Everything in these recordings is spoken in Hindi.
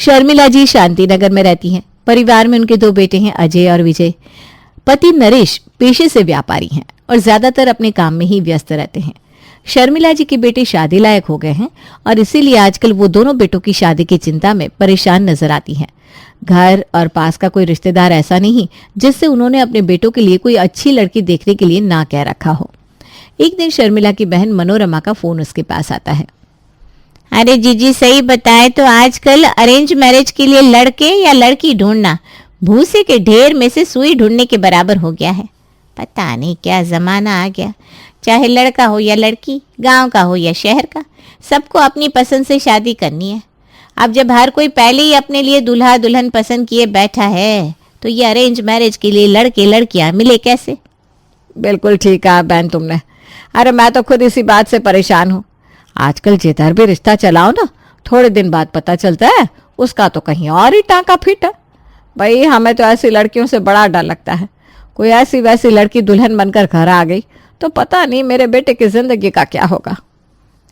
शर्मिला जी शांतिनगर में रहती हैं। परिवार में उनके 2 बेटे हैं, अजय और विजय। पति नरेश पेशे से व्यापारी हैं और ज्यादातर अपने काम में ही व्यस्त रहते हैं। शर्मिला जी के बेटे शादी लायक हो गए हैं और इसीलिए आजकल वो दोनों बेटों की शादी की चिंता में परेशान नजर आती हैं। घर और पास का कोई रिश्तेदार ऐसा नहीं जिससे उन्होंने अपने बेटों के लिए कोई अच्छी लड़की देखने के लिए ना कह रखा हो। एक दिन शर्मिला की बहन मनोरमा का फोन उसके पास आता है। अरे जीजी, सही बताए तो आजकल अरेंज मैरिज के लिए लड़के या लड़की ढूंढना भूसे के ढेर में से सुई ढूंढने के बराबर हो गया है। पता नहीं क्या जमाना आ गया। चाहे लड़का हो या लड़की, गांव का हो या शहर का, सबको अपनी पसंद से शादी करनी है। अब जब हर कोई पहले ही अपने लिए दूल्हा दुल्हन पसंद किए बैठा है तो ये अरेंज मैरिज के लिए लड़के लड़कियां मिले कैसे? बिल्कुल ठीक कहा बहन तुमने। अरे मैं तो खुद इसी बात से परेशान हूँ। आजकल जिधर भी रिश्ता चलाओ ना, थोड़े दिन बाद पता चलता है उसका तो कहीं और ही टांका फीटा। भाई हमें तो ऐसी लड़कियों से बड़ा डर लगता है। कोई ऐसी वैसी लड़की दुल्हन बनकर घर आ गई तो पता नहीं मेरे बेटे की जिंदगी का क्या होगा।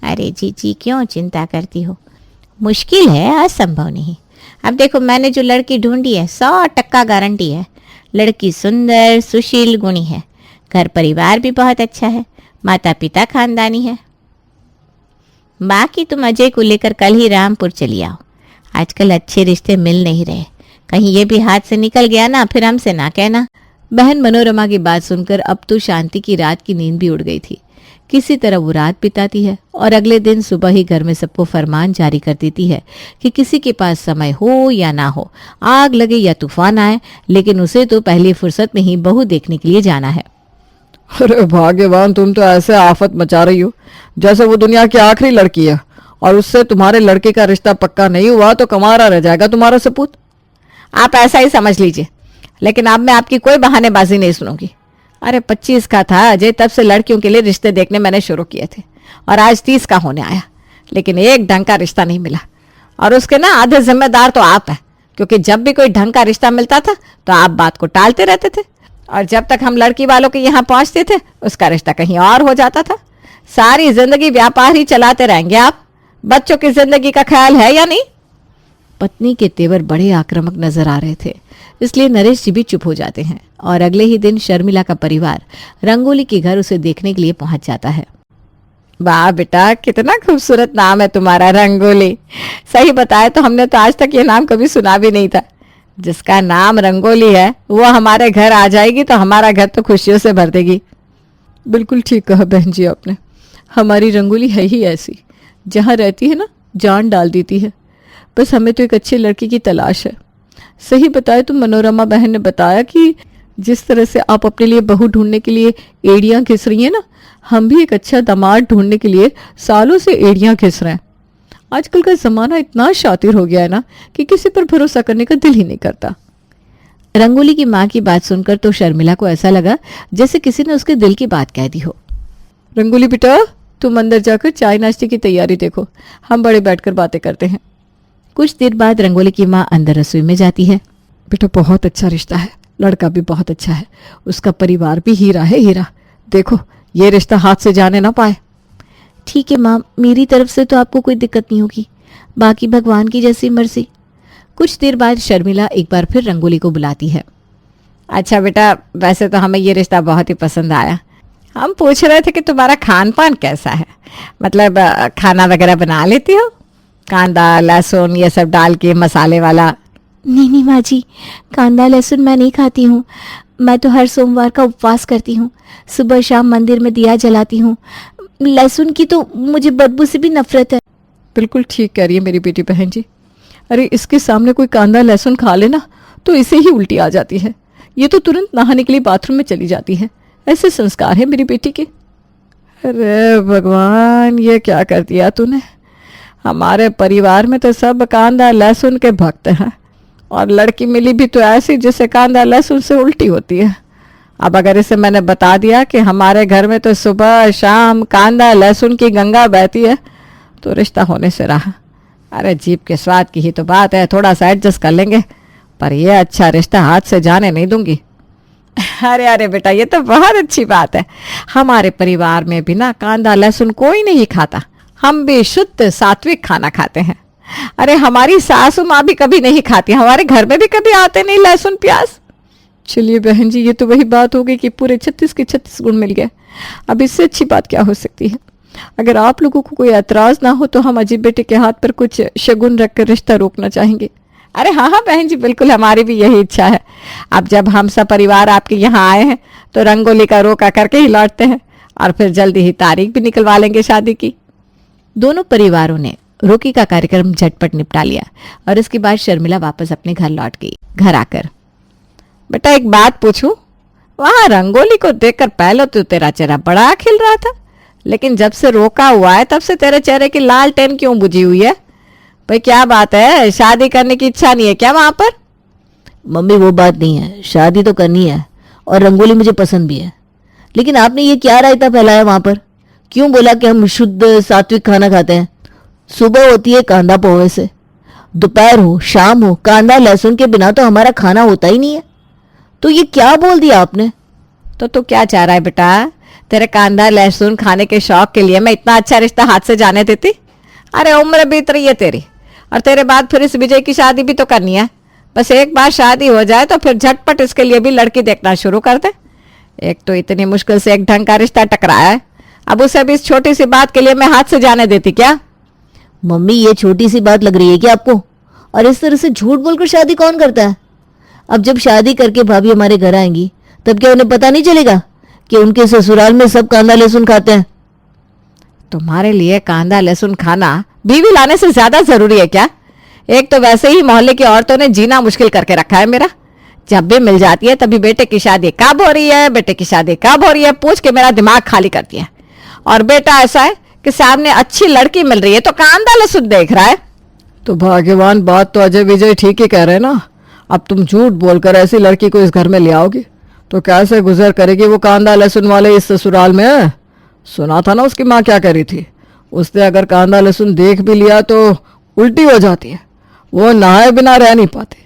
अरे जीजी, क्यों चिंता करती हो? मुश्किल है, असंभव नहीं। अब देखो, मैंने जो लड़की ढूंढी है 100% गारंटी है। लड़की सुंदर सुशील गुणी है, घर परिवार भी बहुत अच्छा है, माता पिता खानदानी है। बाकी तुम अजय को लेकर कल ही रामपुर चली आओ। आजकल अच्छे रिश्ते मिल नहीं रहे, कहीं ये भी हाथ से निकल गया ना फिर हमसे ना कहना। बहन मनोरमा की बात सुनकर अब तो शांति की रात की नींद भी उड़ गई थी। किसी तरह वो रात बिताती है और अगले दिन सुबह ही घर में सबको फरमान जारी कर देती है कि किसी के पास समय हो या ना हो, आग लगे या तूफान आए, लेकिन उसे तो पहली फुर्सत में ही बहू देखने के लिए जाना है। अरे भाग्यवान, तुम तो ऐसे आफत मचा रही हो जैसे वो दुनिया की आखिरी लड़की है और उससे तुम्हारे लड़के का रिश्ता पक्का नहीं हुआ तो कमारा रह जाएगा तुम्हारा सपूत। आप ऐसा ही समझ लीजिए, लेकिन अब मैं आपकी कोई बहानेबाजी नहीं सुनूंगी। अरे 25 का था अजय तब से लड़कियों के लिए रिश्ते देखने मैंने शुरू किए थे और आज 30 का होने आया, लेकिन एक ढंग का रिश्ता नहीं मिला। और उसके ना आधे जिम्मेदार तो आप हैं, क्योंकि जब भी कोई ढंग का रिश्ता मिलता था तो आप बात को टालते रहते थे और जब तक हम लड़की वालों के यहाँ पहुंचते थे उसका रिश्ता कहीं और हो जाता था। सारी जिंदगी व्यापार ही चलाते रहेंगे आप। बच्चों की जिंदगी का ख्याल है या नहीं? पत्नी के तेवर बड़े आक्रामक नजर आ रहे थे, इसलिए नरेश जी भी चुप हो जाते हैं और अगले ही दिन शर्मिला का परिवार रंगोली के घर उसे देखने के लिए पहुंच जाता है। वाह बेटा, कितना खूबसूरत नाम है तुम्हारा, रंगोली। सही बताए तो हमने तो आज तक ये नाम कभी सुना भी नहीं था। जिसका नाम रंगोली है वो हमारे घर आ जाएगी तो हमारा घर तो खुशियों से भर देगी। बिल्कुल ठीक कहा बहन जी आपने। हमारी रंगोली है ही ऐसी, जहाँ रहती है ना जान डाल देती है। बस हमें तो एक अच्छी लड़की की तलाश है। सही बताए तो मनोरमा बहन ने बताया कि जिस तरह से आप अपने लिए बहू ढूंढने के लिए एड़ियां घिस रही हैं ना, हम भी एक अच्छा दामाद ढूंढने के लिए सालों से एड़ियां घिस रहे हैं। आजकल का जमाना इतना शातिर हो गया है ना कि किसी पर भरोसा करने का दिल ही नहीं करता। रंगोली की माँ की बात सुनकर तो शर्मिला को ऐसा लगा जैसे किसी ने उसके दिल की बात कह दी हो। रंगोली बेटा, तुम अंदर जाकर चाय नाश्ते की तैयारी देखो, हम बड़े बैठकर बातें करते हैं। कुछ देर बाद रंगोली की माँ अंदर रसोई में जाती है। बेटा, बहुत अच्छा रिश्ता है, लड़का भी बहुत अच्छा है, उसका परिवार भी हीरा है हीरा। देखो ये रिश्ता हाथ से जाने ना पाए। ठीक है माँ, मेरी तरफ से तो आपको कोई दिक्कत नहीं होगी, बाकी भगवान की जैसी मर्जी। कुछ देर बाद शर्मिला एक बार फिर रंगोली को बुलाती है। अच्छा बेटा, वैसे तो हमें ये रिश्ता बहुत ही पसंद आया। हम पूछ रहे थे कि तुम्हारा खान पान कैसा है, मतलब खाना वगैरह बना लेती हो? कांदा लहसुन ये सब डाल के मसाले वाला? नहीं माँ जी, कांदा लहसुन मैं नहीं खाती हूँ। मैं तो हर सोमवार का उपवास करती हूँ, सुबह शाम मंदिर में दिया जलाती हूँ। लहसुन की तो मुझे बदबू से भी नफरत है। बिल्कुल ठीक कह रही है मेरी बेटी बहन जी। अरे इसके सामने कोई कांदा लहसुन खा लेना तो इसे ही उल्टी आ जाती है। ये तो तुरंत नहाने के लिए बाथरूम में चली जाती है। ऐसे संस्कार है मेरी बेटी के। अरे भगवान, ये क्या कर दिया तूने। हमारे परिवार में तो सब कांदा लहसुन के भक्त हैं और लड़की मिली भी तो ऐसी जिसे कांदा लहसुन से उल्टी होती है। अब अगर इसे मैंने बता दिया कि हमारे घर में तो सुबह शाम कांदा लहसुन की गंगा बहती है तो रिश्ता होने से रहा। अरे जीभ के स्वाद की ही तो बात है, थोड़ा सा एडजस्ट कर लेंगे, पर यह अच्छा रिश्ता हाथ से जाने नहीं दूंगी। अरे अरे बेटा, ये तो बहुत अच्छी बात है। हमारे परिवार में बिना कांदा लहसुन कोई नहीं खाता। हम भी शुद्ध सात्विक खाना खाते हैं। अरे हमारी सासू माँ भी कभी नहीं खाती, हमारे घर में भी कभी आते नहीं लहसुन प्याज। चलिए बहन जी, ये तो वही बात हो गई कि पूरे 36 के 36 गुण मिल गए। अब इससे अच्छी बात क्या हो सकती है। अगर आप लोगों को कोई एतराज ना हो तो हम अजीब बेटे के हाथ पर कुछ शगुन रखकर रिश्ता रोकना चाहेंगे। अरे हाँ हाँ बहन जी, बिल्कुल हमारी भी यही इच्छा है। अब जब हम सब परिवार आपके यहाँ आए हैं तो रंगोली का रोका करके ही लौटते हैं और फिर जल्दी ही तारीख भी निकलवा लेंगे शादी की। दोनों परिवारों ने रोकी का कार्यक्रम झटपट निपटा लिया और इसके बाद शर्मिला वापस अपने घर लौट गई। घर आकर, बेटा एक बात पूछूं, वहां रंगोली को देखकर पहले तो तेरा चेहरा बड़ा खिल रहा था, लेकिन जब से रोका हुआ है तब से तेरे चेहरे की लालटेन क्यों बुझी हुई है? भाई क्या बात है, शादी करने की इच्छा नहीं है क्या वहां पर? मम्मी वो बात नहीं है, शादी तो करनी है और रंगोली मुझे पसंद भी है, लेकिन आपने ये क्या रायता फैलाया वहां पर? क्यों बोला कि हम शुद्ध सात्विक खाना खाते हैं? सुबह होती है कांदा पोहे से, दोपहर हो शाम हो कांदा लहसुन के बिना तो हमारा खाना होता ही नहीं है। तो ये क्या बोल दिया आपने? तो तू क्या चाह रहा है बेटा? तेरे कांदा लहसुन खाने के शौक के लिए मैं इतना अच्छा रिश्ता हाथ से जाने देती? अरे उम्र बीत रही है तेरी, और तेरे बाद फिर इस विजय की शादी भी तो करनी है। बस एक बार शादी हो जाए तो फिर झटपट इसके लिए भी लड़की देखना शुरू कर दे। एक तो इतनी मुश्किल से एक ढंग का रिश्ता टकराया है, अब उसे भी इस छोटी सी बात के लिए मैं हाथ से जाने देती क्या? मम्मी ये छोटी सी बात लग रही है क्या आपको? और इस तरह से झूठ बोलकर शादी कौन करता है? अब जब शादी करके भाभी हमारे घर आएंगी तब क्या उन्हें पता नहीं चलेगा कि उनके ससुराल में सब कांदा लहसुन खाते हैं? तुम्हारे लिए कांदा लहसुन खाना बीवी लाने से ज्यादा जरूरी है क्या? एक तो वैसे ही मोहल्ले की औरतों ने जीना मुश्किल करके रखा है मेरा। जब भी मिल जाती है तभी बेटे की शादी कब हो रही है, बेटे की शादी कब हो रही है पूछ के मेरा दिमाग खाली करती है। और बेटा ऐसा है कि सामने अच्छी लड़की मिल रही है तो कांदा लहसुन देख रहा है। तो भाग्यवान, बात तो अजय विजय ठीक ही कह रहे हैं ना। अब तुम झूठ बोलकर ऐसी लड़की को इस घर में ले आओगी तो कैसे गुजर करेगी वो कांदा लहसुन वाले इस ससुराल में? सुना था ना उसकी माँ क्या करी थी, उसने अगर कांदा लहसुन देख भी लिया तो उल्टी हो जाती है, वो नहाए बिना रह नहीं पाते।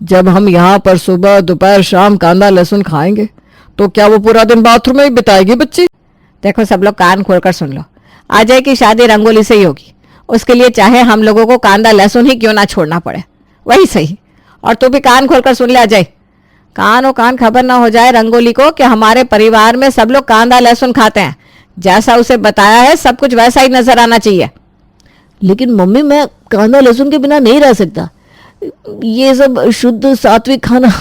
जब हम यहाँ पर सुबह दोपहर शाम कांदा लहसुन खाएंगे तो क्या वो पूरा दिन बाथरूम में ही बिताएगी बच्ची? देखो सब लोग कान खोलकर सुन लो, अजय की शादी रंगोली से ही होगी। उसके लिए चाहे हम लोगों को कांदा लहसुन ही क्यों ना छोड़ना पड़े, वही सही। और तू भी कान खोलकर सुन ले अजय, कान कान खबर ना हो जाए रंगोली को कि हमारे परिवार में सब लोग कांदा लहसुन खाते हैं। जैसा उसे बताया है सब कुछ वैसा ही नजर आना चाहिए। लेकिन मम्मी मैं कांदा लहसुन के बिना नहीं रह सकता, ये सब शुद्ध सात्विक खाना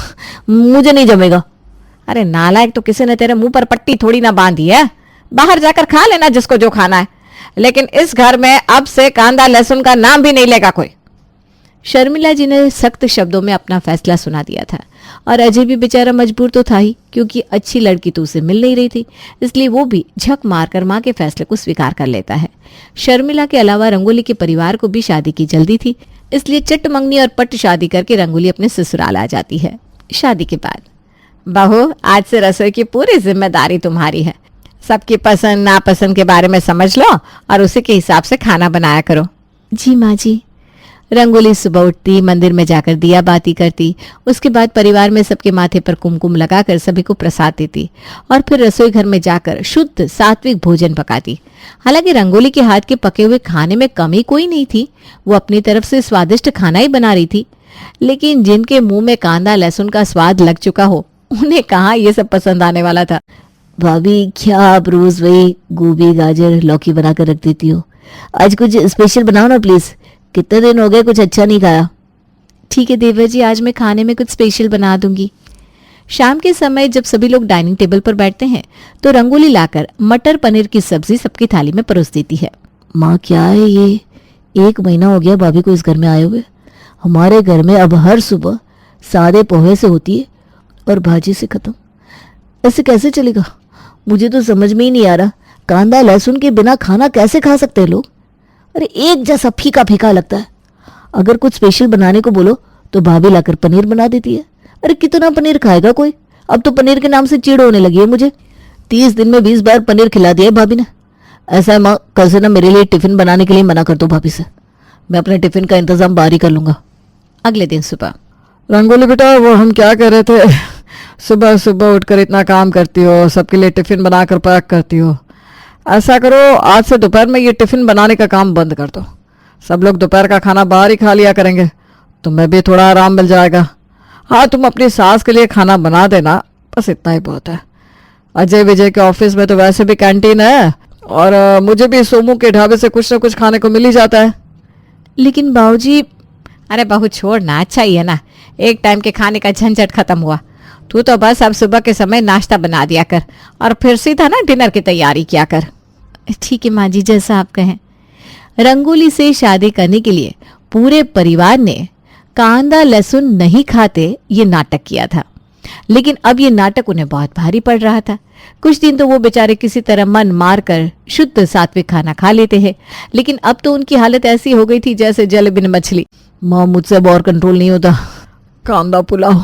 मुझे नहीं जमेगा। अरे नालायक, तो किसी ने तेरे मुंह पर पट्टी थोड़ी ना बांधी है, बाहर जाकर खा लेना जिसको जो खाना है, लेकिन इस घर में अब से कांदा लहसुन का नाम भी नहीं लेगा कोई। शर्मिला जी ने सख्त शब्दों में अपना फैसला सुना दिया था और अजय भी बेचारा मजबूर तो था ही, क्योंकि अच्छी लड़की तो उसे मिल नहीं रही थी, इसलिए वो भी झक मारकर माँ के फैसले को स्वीकार कर लेता है। शर्मिला के अलावा रंगोली के परिवार को भी शादी की जल्दी थी, इसलिए चट मंगनी और पट शादी करके रंगोली अपने ससुराल आ जाती है। शादी के बाद, बहू आज से रसोई की पूरी जिम्मेदारी तुम्हारी है। सबकी पसंद नापसंद के बारे में समझ लो और उसी के हिसाब से खाना बनाया करो। जी माँ जी। रंगोली सुबह उठती, मंदिर में जाकर दिया बाती करती, उसके बाद परिवार में सबके माथे पर कुमकुम लगाकर सभी को प्रसाद देती और फिर रसोई घर में जाकर शुद्ध सात्विक भोजन पकाती। हालांकि रंगोली के हाथ के पके हुए खाने में कमी कोई नहीं थी, वो अपनी तरफ से स्वादिष्ट खाना ही बना रही थी, लेकिन जिनके मुंह में कांदा लहसुन का स्वाद लग चुका हो उन्हें कहाँ ये सब पसंद आने वाला था। भाभी क्या आप रोज वही गोभी गाजर लौकी बनाकर रख देती हो? आज कुछ स्पेशल बनाओ ना प्लीज, कितने दिन हो गए कुछ अच्छा नहीं खाया। ठीक है देवर जी, आज मैं खाने में कुछ स्पेशल बना दूंगी। शाम के समय जब सभी लोग डाइनिंग टेबल पर बैठते हैं तो रंगोली लाकर मटर पनीर की सब्जी सबकी थाली में परोस देती है। माँ क्या है ये, 1 महीना हो गया भाभी को इस घर में आए हुए। हमारे घर में अब हर सुबह सादे पोहे से होती है और भाजी से खत्म। ऐसे कैसे चलेगा? मुझे तो समझ में ही नहीं आ रहा, कांदा लहसुन के बिना खाना कैसे खा सकते हैं लोग? अरे एक जैसा फीका फीका लगता है। अगर कुछ स्पेशल बनाने को बोलो तो भाभी लाकर पनीर बना देती है। अरे कितना पनीर खाएगा कोई? अब तो पनीर के नाम से चिढ़ होने लगी है मुझे। 30 दिन में 20 बार पनीर खिला दिया है भाभी ने। ऐसा है माँ, कल से ना मेरे लिए टिफिन बनाने के लिए मना कर दो भाभी से, मैं अपने टिफिन का इंतजाम बाहर ही कर लूंगा। अगले दिन सुबह, रंगोली बेटा, वो हम क्या कर रहे थे, सुबह सुबह उठकर इतना काम करती हो, सबके लिए टिफिन बनाकर पैक करती हो। ऐसा करो आज से दोपहर में ये टिफिन बनाने का काम बंद कर दो, सब लोग दोपहर का खाना बाहर ही खा लिया करेंगे, तुम्हें भी थोड़ा आराम मिल जाएगा। हाँ, तुम अपनी सास के लिए खाना बना देना, बस इतना ही बहुत है। अजय विजय के ऑफिस में तो वैसे भी कैंटीन है, और मुझे भी सोमू के ढाबे से कुछ ना कुछ खाने को मिल ही जाता है। लेकिन बाबूजी, अरे बहू छोड़ ना, अच्छा ही है ना, एक टाइम के खाने का झंझट खत्म हुआ। तू तो बस अब सुबह के समय नाश्ता बना दिया कर और फिर सीधा ना डिनर की तैयारी किया कर। ठीक है माँ जी, जैसा आप कहें। रंगोली से शादी करने के लिए पूरे परिवार ने कांदा लहसुन नहीं खाते ये नाटक किया था, लेकिन अब ये नाटक उन्हें बहुत भारी पड़ रहा था। कुछ दिन तो वो बेचारे किसी तरह मन मार कर शुद्ध सात्विक खाना खा लेते हैं, लेकिन अब तो उनकी हालत ऐसी हो गई थी जैसे जल बिन मछली। माँ, मुझसे अब और कंट्रोल नहीं होता। कांदा पुलाव,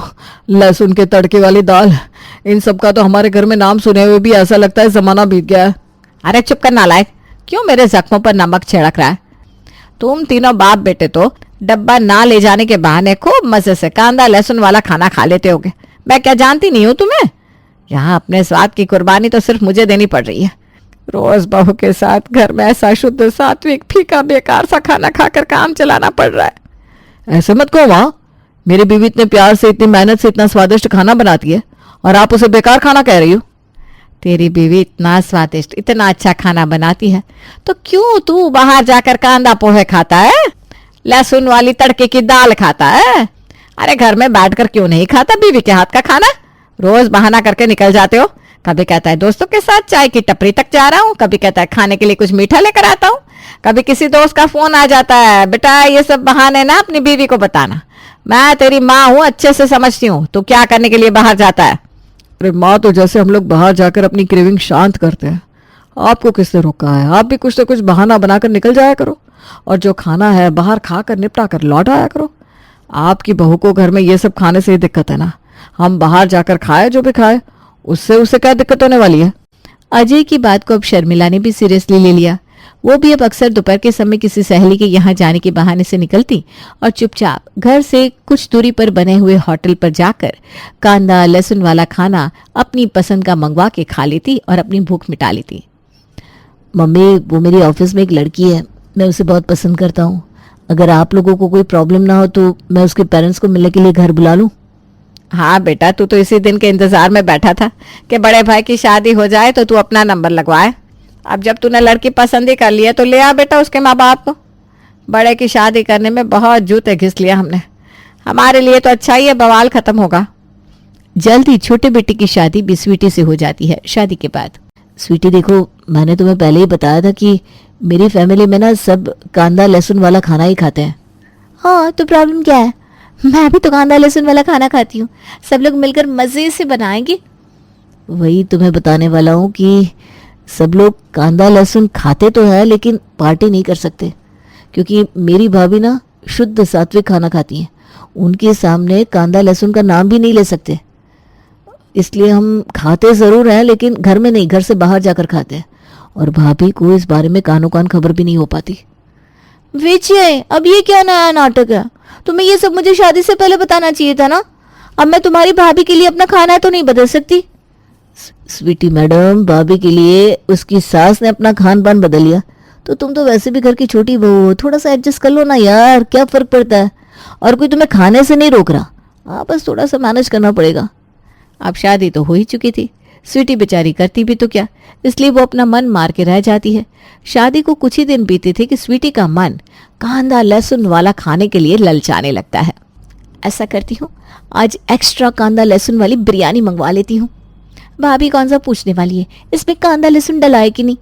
लहसुन के तड़के वाली दाल, इन सब का तो हमारे घर में नाम सुने हुए भी ऐसा लगता है जमाना बीत गया है। अरे चुप कर नालायक, क्यों मेरे जख्मों पर नमक छिड़क रहा है? तुम तीनों बाप बेटे तो डब्बा ना ले जाने के बहाने खूब मजे से कांदा लहसुन वाला खाना खा लेते होगे। मैं क्या जानती नहीं हूँ तुम्हें? यहाँ अपने स्वाद की कुर्बानी तो सिर्फ मुझे देनी पड़ रही है। रोज बहू के साथ घर में ऐसा शुद्ध सात्विक फीका बेकार सा खाना खाकर काम चलाना पड़ रहा है। ऐसे मत कहो माँ, मेरी बीवी इतने प्यार से, इतनी मेहनत से इतना स्वादिष्ट खाना बनाती है और आप उसे बेकार खाना कह रही हो। तेरी बीवी इतना स्वादिष्ट, इतना अच्छा खाना बनाती है तो क्यों तू बाहर जाकर कांदा पोहे खाता है, लहसुन वाली तड़के की दाल खाता है? अरे घर में बैठकर क्यों नहीं खाता बीवी के हाथ का खाना? रोज बहाना करके निकल जाते हो। कभी कहता है दोस्तों के साथ चाय की टपरी तक जा रहा हूँ, कभी कहता है खाने के लिए कुछ मीठा लेकर आता हूँ, कभी किसी दोस्त का फोन आ जाता है। बेटा ये सब बहाने ना अपनी बीवी को बताना, मैं तेरी माँ हूँ, अच्छे से समझती हूँ। तू क्या करने के लिए बाहर जाता है? अरे माँ, तो जैसे हम लोग बाहर जाकर अपनी क्रेविंग शांत करते हैं, आपको किसने रोका है? आप भी कुछ न कुछ बहाना बनाकर निकल जाया करो और जो खाना है बाहर खा कर निपटा कर लौट आया करो। आपकी बहू को घर में ये सब खाने से ही दिक्कत है ना, हम बाहर जाकर खाए जो भी खाए, उससे उसे क्या दिक्कत होने वाली है? अजय की बात को अब शर्मिला ने भी सीरियसली ले लिया। वो भी अब अक्सर दोपहर के समय किसी सहेली के यहाँ जाने के बहाने से निकलती और चुपचाप घर से कुछ दूरी पर बने हुए होटल पर जाकर कांदा लहसुन वाला खाना अपनी पसंद का मंगवा के खा लेती और अपनी भूख मिटा लेती। मम्मी, वो मेरी ऑफिस में एक लड़की है, मैं उसे बहुत पसंद करता हूँ। अगर आप लोगों को कोई प्रॉब्लम ना हो तो मैं उसके पेरेंट्स को मिलने के लिए घर बुला लूँ। हाँ बेटा, तू तो इसी दिन के इंतजार में बैठा था कि बड़े भाई की शादी हो जाए तो तू अपना नंबर लगवाए। अब जब तूने लड़की पसंद ही कर लिया तो ले आ बेटा उसके माँ बाप को। बड़े की शादी करने में बहुत जूते घिस लिया हमने, हमारे लिए तो अच्छा ही है, बवाल खत्म होगा। जल्द ही छोटे बेटे की शादी भी स्वीटी से हो जाती है। शादी के बाद स्वीटी देखो, मैंने तुम्हें पहले ही बताया था कि मेरी फैमिली में ना सब कांदा लहसुन वाला खाना ही खाते हैं। हाँ, तो प्रॉब्लम क्या है? मैं भी तो कांदा लहसुन वाला खाना खाती हूँ, सब लोग मिलकर मजे से बनाएंगे। वही तुम्हें बताने वाला हूँ कि सब लोग कांदा लहसुन खाते तो है लेकिन पार्टी नहीं कर सकते, क्योंकि मेरी भाभी ना शुद्ध सात्विक खाना खाती हैं। उनके सामने कांदा लहसुन का नाम भी नहीं ले सकते, इसलिए हम खाते ज़रूर हैं लेकिन घर में नहीं, घर से बाहर जाकर खाते हैं। और भाभी को इस बारे में कानो कान खबर भी नहीं हो पाती। विजय, अब ये क्या नया नाटक है? तुम्हें ये सब मुझे शादी से पहले बताना चाहिए था ना। अब मैं तुम्हारी भाभी के लिए अपना खाना तो नहीं बदल सकती। स्वीटी मैडम, भाभी के लिए उसकी सास ने अपना खान पान बदल लिया तो तुम तो वैसे भी घर की छोटी बहू हो, थोड़ा सा एडजस्ट कर लो ना यार, क्या फर्क पड़ता है? और कोई तुम्हें खाने से नहीं रोक रहा, बस थोड़ा सा मैनेज करना पड़ेगा। अब शादी तो हो ही चुकी थी, स्वीटी बेचारी करती भी तो क्या, इसलिए वो अपना मन मार के रह जाती है। शादी को कुछ ही दिन बीते थे कि स्वीटी का मन कांदा लहसुन वाला खाने के लिए ललचाने लगता है। ऐसा करती हूँ, आज एक्स्ट्रा कांदा लहसुन वाली बिरयानी मंगवा लेती हूँ। भाभी कौन सा पूछने वाली है, इसमें कांदा लहसुन डला है कि नहीं?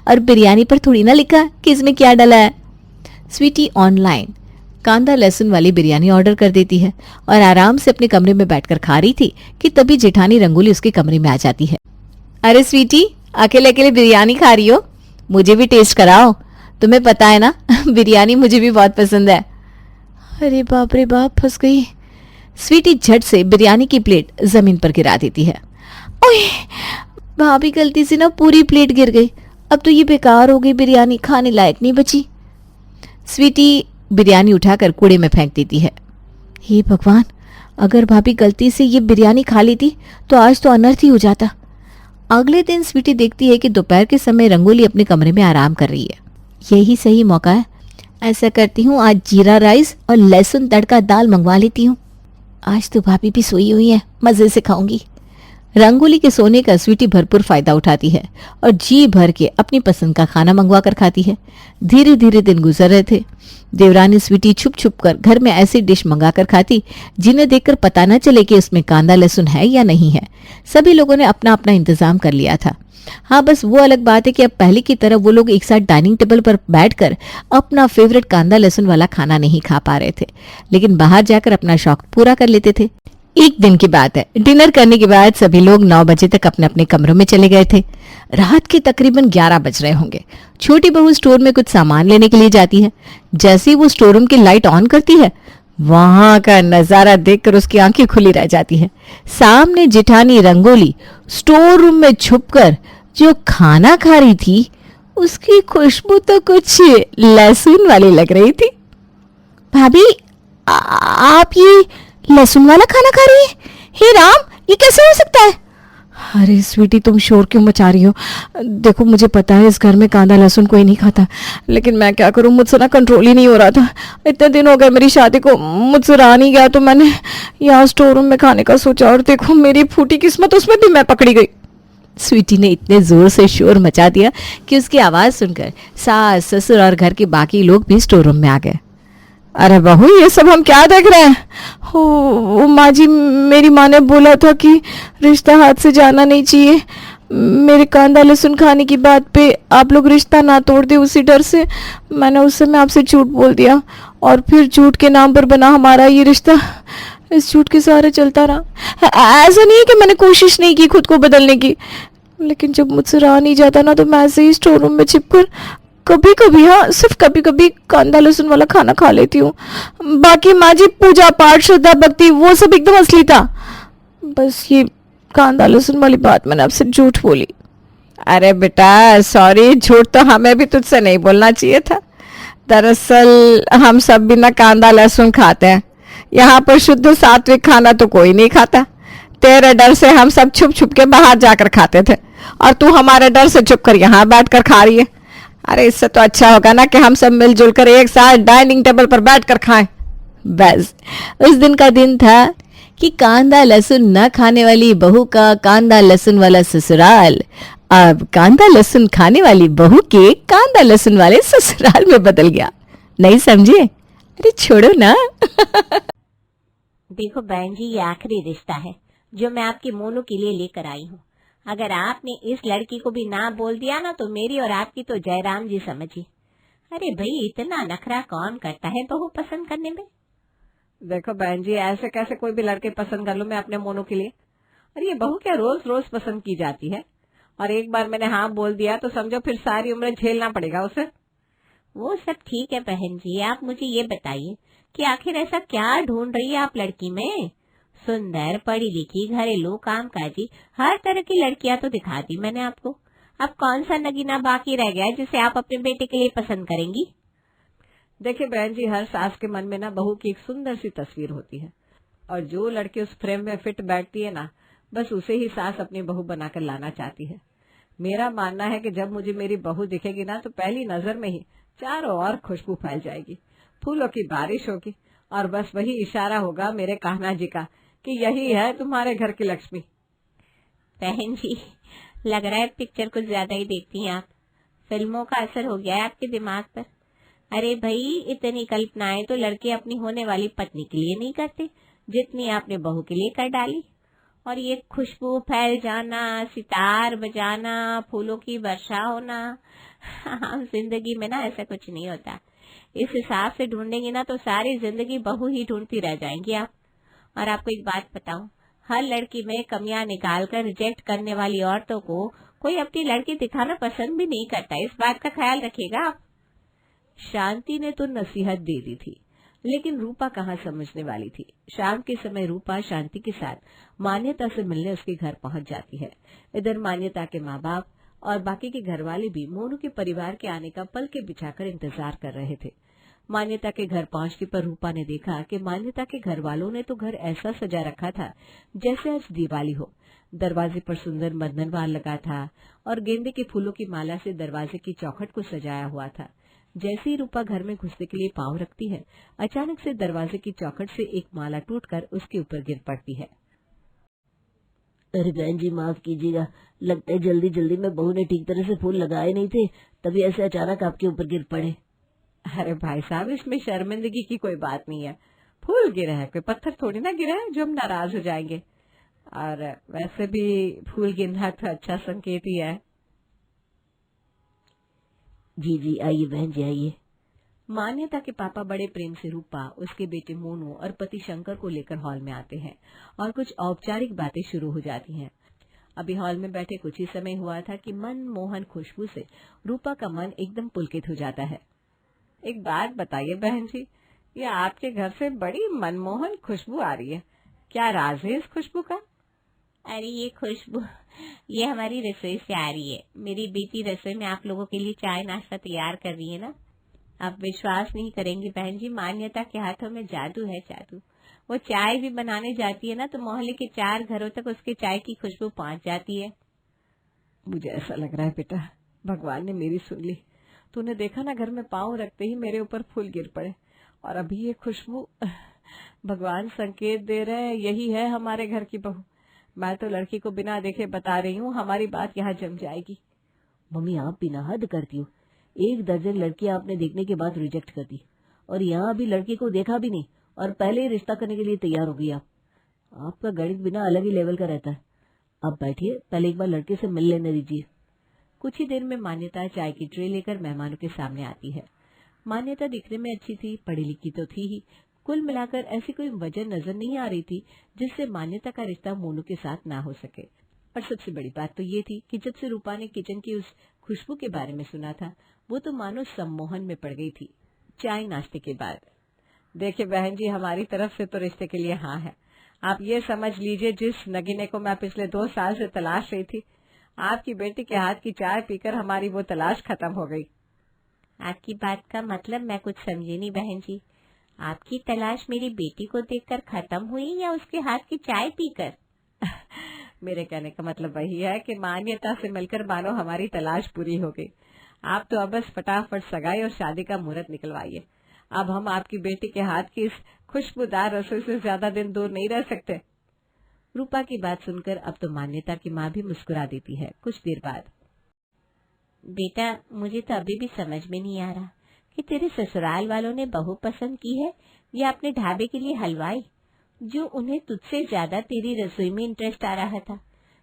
और बिरयानी पर थोड़ी ना लिखा है कि इसमें क्या डला है। स्वीटी ऑनलाइन कांदा लहसुन वाली बिरयानी ऑर्डर कर देती है और आराम से अपने कमरे में बैठकर खा रही थी कि तभी जेठानी रंगोली उसके कमरे में आ जाती है। अरे स्वीटी, अकेले अकेले बिरयानी खा रही हो? मुझे भी टेस्ट कराओ, तुम्हें पता है ना बिरयानी मुझे भी बहुत पसंद है। अरे बाप रे बाप, फंस गई। स्वीटी झट से बिरयानी की प्लेट जमीन पर गिरा देती है। ओए, भाभी गलती से ना पूरी प्लेट गिर गई, अब तो ये बेकार हो गई, बिरयानी खाने लायक नहीं बची। स्वीटी बिरयानी उठाकर कूड़े में फेंक देती है। हे भगवान, अगर भाभी गलती से ये बिरयानी खा लेती तो आज तो अनर्थ ही हो जाता। अगले दिन स्वीटी देखती है कि दोपहर के समय रंगोली अपने कमरे में आराम कर रही है। यही सही मौका है, ऐसा करती हूँ, आज जीरा राइस और लहसुन तड़का दाल मंगवा लेती हूँ। आज तो भाभी भी सोई हुई है, मजे से खाऊंगी। रंगोली के सोने का स्वीटी भरपूर फायदा उठाती है और जी भर के अपनी पसंद का खाना मंगवा कर खाती है। धीरे धीरे दिन गुजर रहे थे। देवरानी स्वीटी छुप छुप कर घर में ऐसी डिश मंगा कर खाती जिन्हें देखकर पता न चले कि उसमें कांदा लहसुन है या नहीं है। सभी लोगों ने अपना अपना इंतजाम कर लिया था। हाँ, बस वो अलग बात है कि अब पहले की तरह वो लोग एक साथ डाइनिंग टेबल पर बैठकर अपना फेवरेट कांदा लहसुन वाला खाना नहीं खा पा रहे थे, लेकिन बाहर जाकर अपना शौक पूरा कर लेते थे। एक दिन की बात है, डिनर करने के बाद सभी लोग 9 बजे तक अपने अपने कमरों में चले गए थे। रात के तकरीबन 11 बज रहे होंगे। छोटी बहू स्टोर में कुछ सामान लेने के लिए जाती है। जैसे ही वो स्टोर रूम की लाइट ऑन करती है, वहां का नजारा देखकर उसकी आंखें खुली रह जाती है। सामने जिठानी रंगोली स्टोर रूम में छुपकर जो खाना खा रही थी, उसकी खुशबू तो कुछ लहसुन वाली लग रही थी। भाभी, आप ये लहसुन वाला खाना खा रही है? हे राम, ये कैसे हो सकता है? अरे स्वीटी, तुम शोर क्यों मचा रही हो? देखो, मुझे पता है इस घर में कांदा लहसुन कोई नहीं खाता, लेकिन मैं क्या करूं, मुझसे ना कंट्रोल ही नहीं हो रहा था। इतने दिन हो गए मेरी शादी को, मुझसे रहा नहीं गया, तो मैंने यहाँ स्टोर रूम में खाने का सोचा, और देखो मेरी फूटी किस्मत, उसमें भी मैं पकड़ी गई। स्वीटी ने इतने जोर से शोर मचा दिया कि उसकी आवाज सुनकर सास, ससुर और घर के बाकी लोग भी स्टोर रूम में आ गए। अरे बहू, ये सब हम क्या देख रहे हैं? ओ माँ जी, मेरी माँ ने बोला था कि रिश्ता हाथ से जाना नहीं चाहिए। मेरे कांदा लहसुन खाने की बात पे आप लोग रिश्ता ना तोड़ दे, उसी डर से मैंने उस समय आपसे झूठ बोल दिया, और फिर झूठ के नाम पर बना हमारा ये रिश्ता। इस झूठ के सहारे चलता रहा। ऐसा नहीं है कि मैंने कोशिश नहीं की खुद को बदलने की, लेकिन जब मुझसे रहा नहीं जाता ना, तो मैं ऐसे ही स्टोर रूम में छिपकर कभी कभी, हाँ सिर्फ कभी कभी, कांदा लहसुन वाला खाना खा लेती हूँ। बाकी माँ जी, पूजा पाठ, श्रद्धा भक्ति, वो सब एकदम असली था। बस ये कांदा लहसुन वाली बात मैंने आपसे झूठ बोली। अरे बेटा सॉरी, झूठ तो हमें भी तुझसे नहीं बोलना चाहिए था। दरअसल हम सब भी ना कांदा लहसुन खाते हैं। यहाँ पर शुद्ध सात्विक खाना तो कोई नहीं खाता। तेरे डर से हम सब छुप छुप के बाहर जाकर खाते थे, और तू हमारे डर से छुप कर यहाँ बैठ कर खा रही है। अरे इससे तो अच्छा होगा ना कि हम सब मिलजुल कर एक साथ डाइनिंग टेबल पर बैठकर खाएं। बस उस दिन का दिन था कि कांदा लहसुन न खाने वाली बहू का कांदा लहसुन वाला ससुराल अब कांदा लहसुन खाने वाली बहू के कांदा लहसुन वाले ससुराल में बदल गया। नहीं समझे? अरे छोड़ो ना। देखो बहन जी, ये आखिरी रिश्ता है जो मैं आपकी मोनू के लिए लेकर आई हूँ। अगर आपने इस लड़की को भी ना बोल दिया ना, तो मेरी और आपकी तो जयराम जी समझी। अरे भाई, इतना नखरा कौन करता है बहू पसंद करने में? देखो बहन जी, ऐसे कैसे कोई भी लड़के पसंद कर लूं मैं अपने मोनू के लिए? और ये बहू क्या रोज रोज पसंद की जाती है? और एक बार मैंने हाँ बोल दिया तो समझो फिर सारी उम्र झेलना पड़ेगा उसे। वो सब ठीक है बहन जी, आप मुझे ये बताइए कि आखिर ऐसा क्या ढूंढ रही है आप लड़की में? सुंदर, पढ़ी लिखी, घरेलू, कामकाजी, हर तरह की लड़कियां तो दिखा दी मैंने आपको। अब कौन सा नगीना बाकी रह गया जिसे आप अपने बेटे के लिए पसंद करेंगी? देखिए बहन जी, हर सास के मन में ना बहू की एक सुंदर सी तस्वीर होती है, और जो लड़की उस फ्रेम में फिट बैठती है ना, बस उसे ही सास अपनी बहू बनाकर लाना चाहती है। मेरा मानना है कि जब मुझे मेरी बहू दिखेगी ना, तो पहली नजर में ही चारों ओर खुशबू फैल जाएगी, फूलों की बारिश होगी, और बस वही इशारा होगा मेरे कान्हा जी का कि यही है तुम्हारे घर की लक्ष्मी। बहन जी, लग रहा है पिक्चर कुछ ज्यादा ही देखती हैं आप। फिल्मों का असर हो गया है आपके दिमाग पर। अरे भाई, इतनी कल्पनाएं तो लड़के अपनी होने वाली पत्नी के लिए नहीं करते जितनी आपने बहू के लिए कर डाली। और ये खुशबू फैल जाना, सितार बजाना, फूलों की वर्षा होना, जिंदगी में ना ऐसा कुछ नहीं होता। इस हिसाब से ढूंढेंगे ना तो सारी जिंदगी बहू ही ढूंढती रह जाएंगी आप। और आपको एक बात बताऊं, हर लड़की में कमियां निकालकर रिजेक्ट करने वाली औरतों को कोई अपनी लड़की दिखाना पसंद भी नहीं करता। इस बात का ख्याल रखिएगा आप। शांति ने तो नसीहत दे दी थी, लेकिन रूपा कहाँ समझने वाली थी। शाम के समय रूपा शांति के साथ मान्यता से मिलने उसके घर पहुंच जाती है। इधर मान्यता के माँ बाप और बाकी के घर वाले भी मोनू के परिवार के आने का पल के बिछाकर इंतजार कर रहे थे। मान्यता के घर पहुंचने पर रूपा ने देखा कि मान्यता के घर वालों ने तो घर ऐसा सजा रखा था जैसे आज दिवाली हो। दरवाजे पर सुंदर मदनवार लगा था और गेंदे के फूलों की माला से दरवाजे की चौखट को सजाया हुआ था। जैसे ही रूपा घर में घुसने के लिए पांव रखती है, अचानक से दरवाजे की चौखट से एक माला टूटकर उसके ऊपर गिर पड़ती है। अरे बहन जी माफ कीजिएगा, लगता है जल्दी जल्दी में बहू ने ठीक तरह से फूल लगाए नहीं थे, तभी ऐसे अचानक आपके ऊपर गिर पड़े। अरे भाई साहब, इसमें शर्मिंदगी की कोई बात नहीं है। फूल गिरा है, कोई पत्थर थोड़ी ना गिरा है जो हम नाराज हो जाएंगे। और वैसे भी फूल गिरना तो अच्छा संकेत ही है। जी जी आइए बहन जी आइए। मान्यता के पापा बड़े प्रेम से रूपा, उसके बेटे मोनू और पति शंकर को लेकर हॉल में आते हैं और कुछ औपचारिक बातें शुरू हो जाती हैं। अभी हॉल में बैठे कुछ ही समय हुआ था कि मनमोहन खुशबू से रूपा का मन एकदम पुलकित हो जाता है। एक बात बताइए बहन जी, ये आपके घर से बड़ी मनमोहन खुशबू आ रही है, क्या राज है इस खुशबू का? अरे ये खुशबू ये हमारी रसोई से आ रही है। मेरी बेटी रसोई में आप लोगों के लिए चाय नाश्ता तैयार कर रही है ना। आप विश्वास नहीं करेंगी बहन जी, मान्यता के हाथों में जादू है, जादू। वो चाय भी बनाने जाती है ना तो मोहल्ले के 4 घरों तक उसके चाय की खुशबू पहुंच जाती है। मुझे ऐसा लग रहा है बेटा, भगवान ने मेरी सुन ली। तूने देखा ना, घर में पाँव रखते ही मेरे ऊपर फूल गिर पड़े, और अभी ये खुशबू। भगवान संकेत दे रहे हैं यही है हमारे घर की बहू। मैं तो लड़की को बिना देखे बता रही हूँ, हमारी बात यहाँ जम जाएगी। मम्मी आप बिना हद करती हो, 1 दर्जन लड़कियां आपने देखने के बाद रिजेक्ट कर दी, और यहाँ अभी लड़की को देखा भी नहीं और पहले ही रिश्ता करने के लिए तैयार हो गई। आपका गणित बिना अलग ही लेवल का रहता है। आप बैठिए, पहले एक बार लड़के से मिल लेने दीजिए। कुछ ही देर में मान्यता चाय की ट्रे लेकर मेहमानों के सामने आती है। मान्यता दिखने में अच्छी थी, पढ़ी लिखी तो थी ही, कुल मिलाकर ऐसी कोई वजह नजर नहीं आ रही थी जिससे मान्यता का रिश्ता मोनू के साथ ना हो सके। और सबसे बड़ी बात तो ये थी कि जब से रूपा ने किचन की उस खुशबू के बारे में सुना था, वो तो मानो सम्मोहन में पड़ गई थी। चाय नाश्ते के बाद, देखिए बहन जी, हमारी तरफ से तो रिश्ते के लिए हाँ है। आप ये समझ लीजिए, जिस नगीने को मैं पिछले 2 साल से तलाश रही थी, आपकी बेटी के हाथ की चाय पीकर हमारी वो तलाश खत्म हो गई। आपकी बात का मतलब मैं कुछ समझी नहीं बहन जी। आपकी तलाश मेरी बेटी को देखकर खत्म हुई या उसके हाथ की चाय पीकर? मेरे कहने का मतलब वही है कि मान्यता से मिलकर मानो हमारी तलाश पूरी हो गई। आप तो अब बस फटाफट सगाई और शादी का मुहूर्त निकलवाइए। अब हम आपकी बेटी के हाथ की इस खुशबूदार रसोई से ज्यादा दिन दूर नहीं रह सकते। रूपा की बात सुनकर अब तो मान्यता की माँ भी मुस्कुरा देती है। कुछ देर बाद, बेटा मुझे तो अभी भी समझ में नहीं आ रहा कि तेरे ससुराल वालों ने बहू पसंद की है या अपने ढाबे के लिए हलवाई, जो उन्हें तुझसे ज्यादा तेरी रसोई में इंटरेस्ट आ रहा था।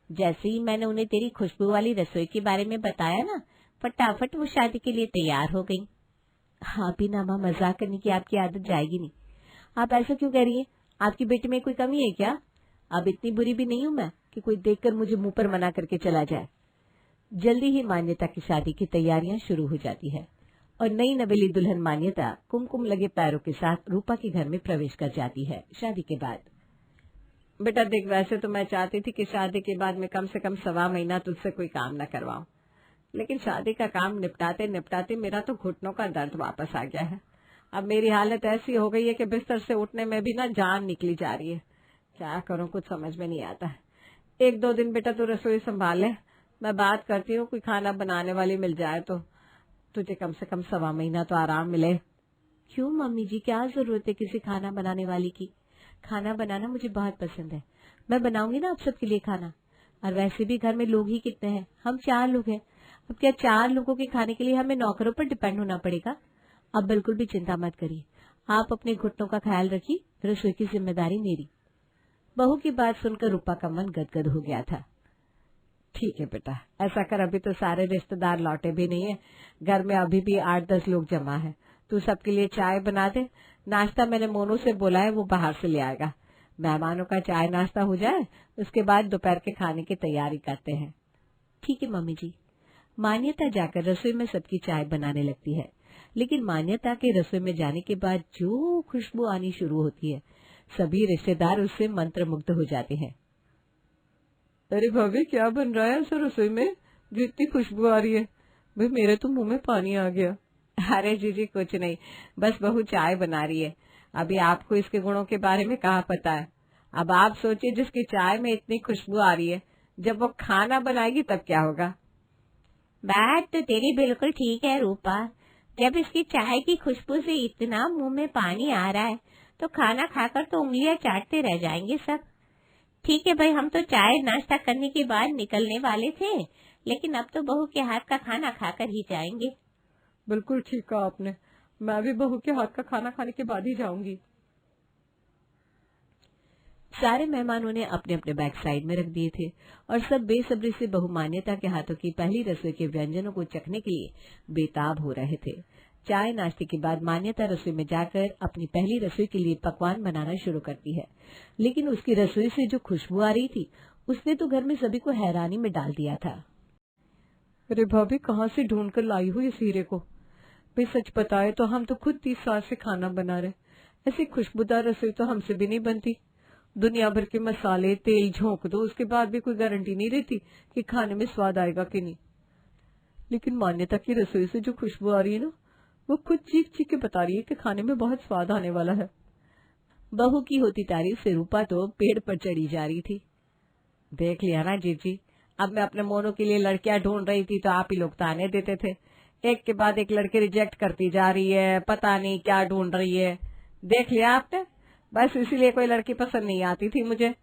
जैसे ही मैंने उन्हें तेरी खुशबू वाली रसोई के बारे में बताया ना, फटाफट वो शादी के लिए तैयार हो गई। हाँ भी ना माँ, मजाक करने की आपकी आदत जाएगी नहीं। आप ऐसा क्यों कह रही है? आपकी बेटी में कोई कमी है क्या? अब इतनी बुरी भी नहीं हूँ मैं कि कोई देखकर मुझे मुंह पर मना करके चला जाए। जल्दी ही मान्यता की शादी की तैयारियां शुरू हो जाती है और नई नवेली दुल्हन मान्यता कुमकुम लगे पैरों के साथ रूपा के घर में प्रवेश कर जाती है। शादी के बाद, बेटा देख, वैसे तो मैं चाहती थी कि शादी के बाद में कम से कम 1.25 महीना तुझसे कोई काम न करवाऊं, लेकिन शादी का काम निपटाते निपटाते मेरा तो घुटनों का दर्द वापस आ गया है। अब मेरी हालत ऐसी हो गई है कि बिस्तर से उठने में भी ना जान निकली जा रही है। क्या करूं, कुछ समझ में नहीं आता है। 1-2 दिन बेटा तू रसोई संभाल ले, मैं बात करती हूँ, कोई खाना बनाने वाली मिल जाए तो तुझे कम से कम 1.25 महीना तो आराम मिले। क्यों मम्मी जी, क्या जरूरत है किसी खाना बनाने वाली की? खाना बनाना मुझे बहुत पसंद है, मैं बनाऊंगी ना आप सबके लिए खाना। और वैसे भी घर में लोग ही कितने हैं, हम 4 लोग हैं। अब क्या 4 लोगों के खाने के लिए हमें नौकरों पर डिपेंड होना पड़ेगा? अब बिल्कुल भी चिंता मत करिए, आप अपने घुटनों का ख्याल रखिए, रसोई की जिम्मेदारी मेरी। बहू की बात सुनकर रूपा का मन गदगद हो गया था। ठीक है बेटा, ऐसा कर, अभी तो सारे रिश्तेदार लौटे भी नहीं है, घर में अभी भी 8-10 लोग जमा है। तू सबके लिए चाय बना दे, नाश्ता मैंने मोनू से बोला है, वो बाहर से ले आएगा। मेहमानों का चाय नाश्ता हो जाए, उसके बाद दोपहर के खाने की तैयारी करते हैं। ठीक है मम्मी जी। मान्यता जाकर रसोई में सबकी चाय बनाने लगती है, लेकिन मान्यता के रसोई में जाने के बाद जो खुशबू आनी शुरू होती है, सभी रिश्तेदार उससे मंत्रमुग्ध हो जाते हैं। अरे भाभी, क्या बन रहा है ऐसा रसोई में जो इतनी खुशबू आ रही है? भाई मेरे तो मुंह में पानी आ गया। अरे जीजी कुछ नहीं, बस बहू चाय बना रही है। अभी आपको इसके गुणों के बारे में कहाँ पता है। अब आप सोचिए, जिसकी चाय में इतनी खुशबू आ रही है, जब वो खाना बनाएगी तब क्या होगा? बात तो तेरी बिल्कुल ठीक है रूपा, जब इसकी चाय की खुशबू से इतना मुंह में पानी आ रहा है तो खाना खाकर तो उंगलियां चाटते रह जाएंगे सब। ठीक है भाई, हम तो चाय नाश्ता करने के बाद निकलने वाले थे, लेकिन अब तो बहू के हाथ का खाना खाकर ही जाएंगे। बिल्कुल ठीक कहा आपने, मैं भी बहू के हाथ का खाना खाने के बाद ही जाऊंगी। सारे मेहमानों ने अपने अपने बैग साइड में रख दिए थे और सब बेसब्री से बहू मान्यता के हाथों की पहली रसोई के व्यंजनों को चखने के लिए बेताब हो रहे थे। चाय नाश्ते के बाद मान्यता रसोई में जाकर अपनी पहली रसोई के लिए पकवान बनाना शुरू करती है, लेकिन उसकी रसोई से जो खुशबू आ रही थी उसने तो घर में सभी को हैरानी में डाल दिया था। अरे भाभी, कहाँ से ढूंढ कर लाई हो इस हीरे को? भाई सच बताए तो हम तो खुद 30 साल से खाना बना रहे, ऐसी खुशबूदार रसोई तो हमसे भी नहीं बनती। दुनिया भर के मसाले तेल झोंक दो, उसके बाद भी कोई गारंटी नहीं रहती कि खाने में स्वाद आएगा कि नहीं। लेकिन मान्यता की रसोई से जो खुशबू आ रही है ना, वो खुद चीख चीख के बता रही है कि खाने में बहुत स्वाद आने वाला है। बहू की होती तारीफ से रूपा तो पेड़ पर चढ़ी जा रही थी। देख लिया ना जीजी, अब मैं अपने मोनू के लिए लड़कियां ढूंढ रही थी तो आप ही लोग ताने देते थे। एक के बाद एक लड़के रिजेक्ट करती जा रही है, पता नहीं क्या ढूंढ रही है। देख लिया आपने, बस इसीलिए कोई लड़की पसंद नहीं आती थी मुझे।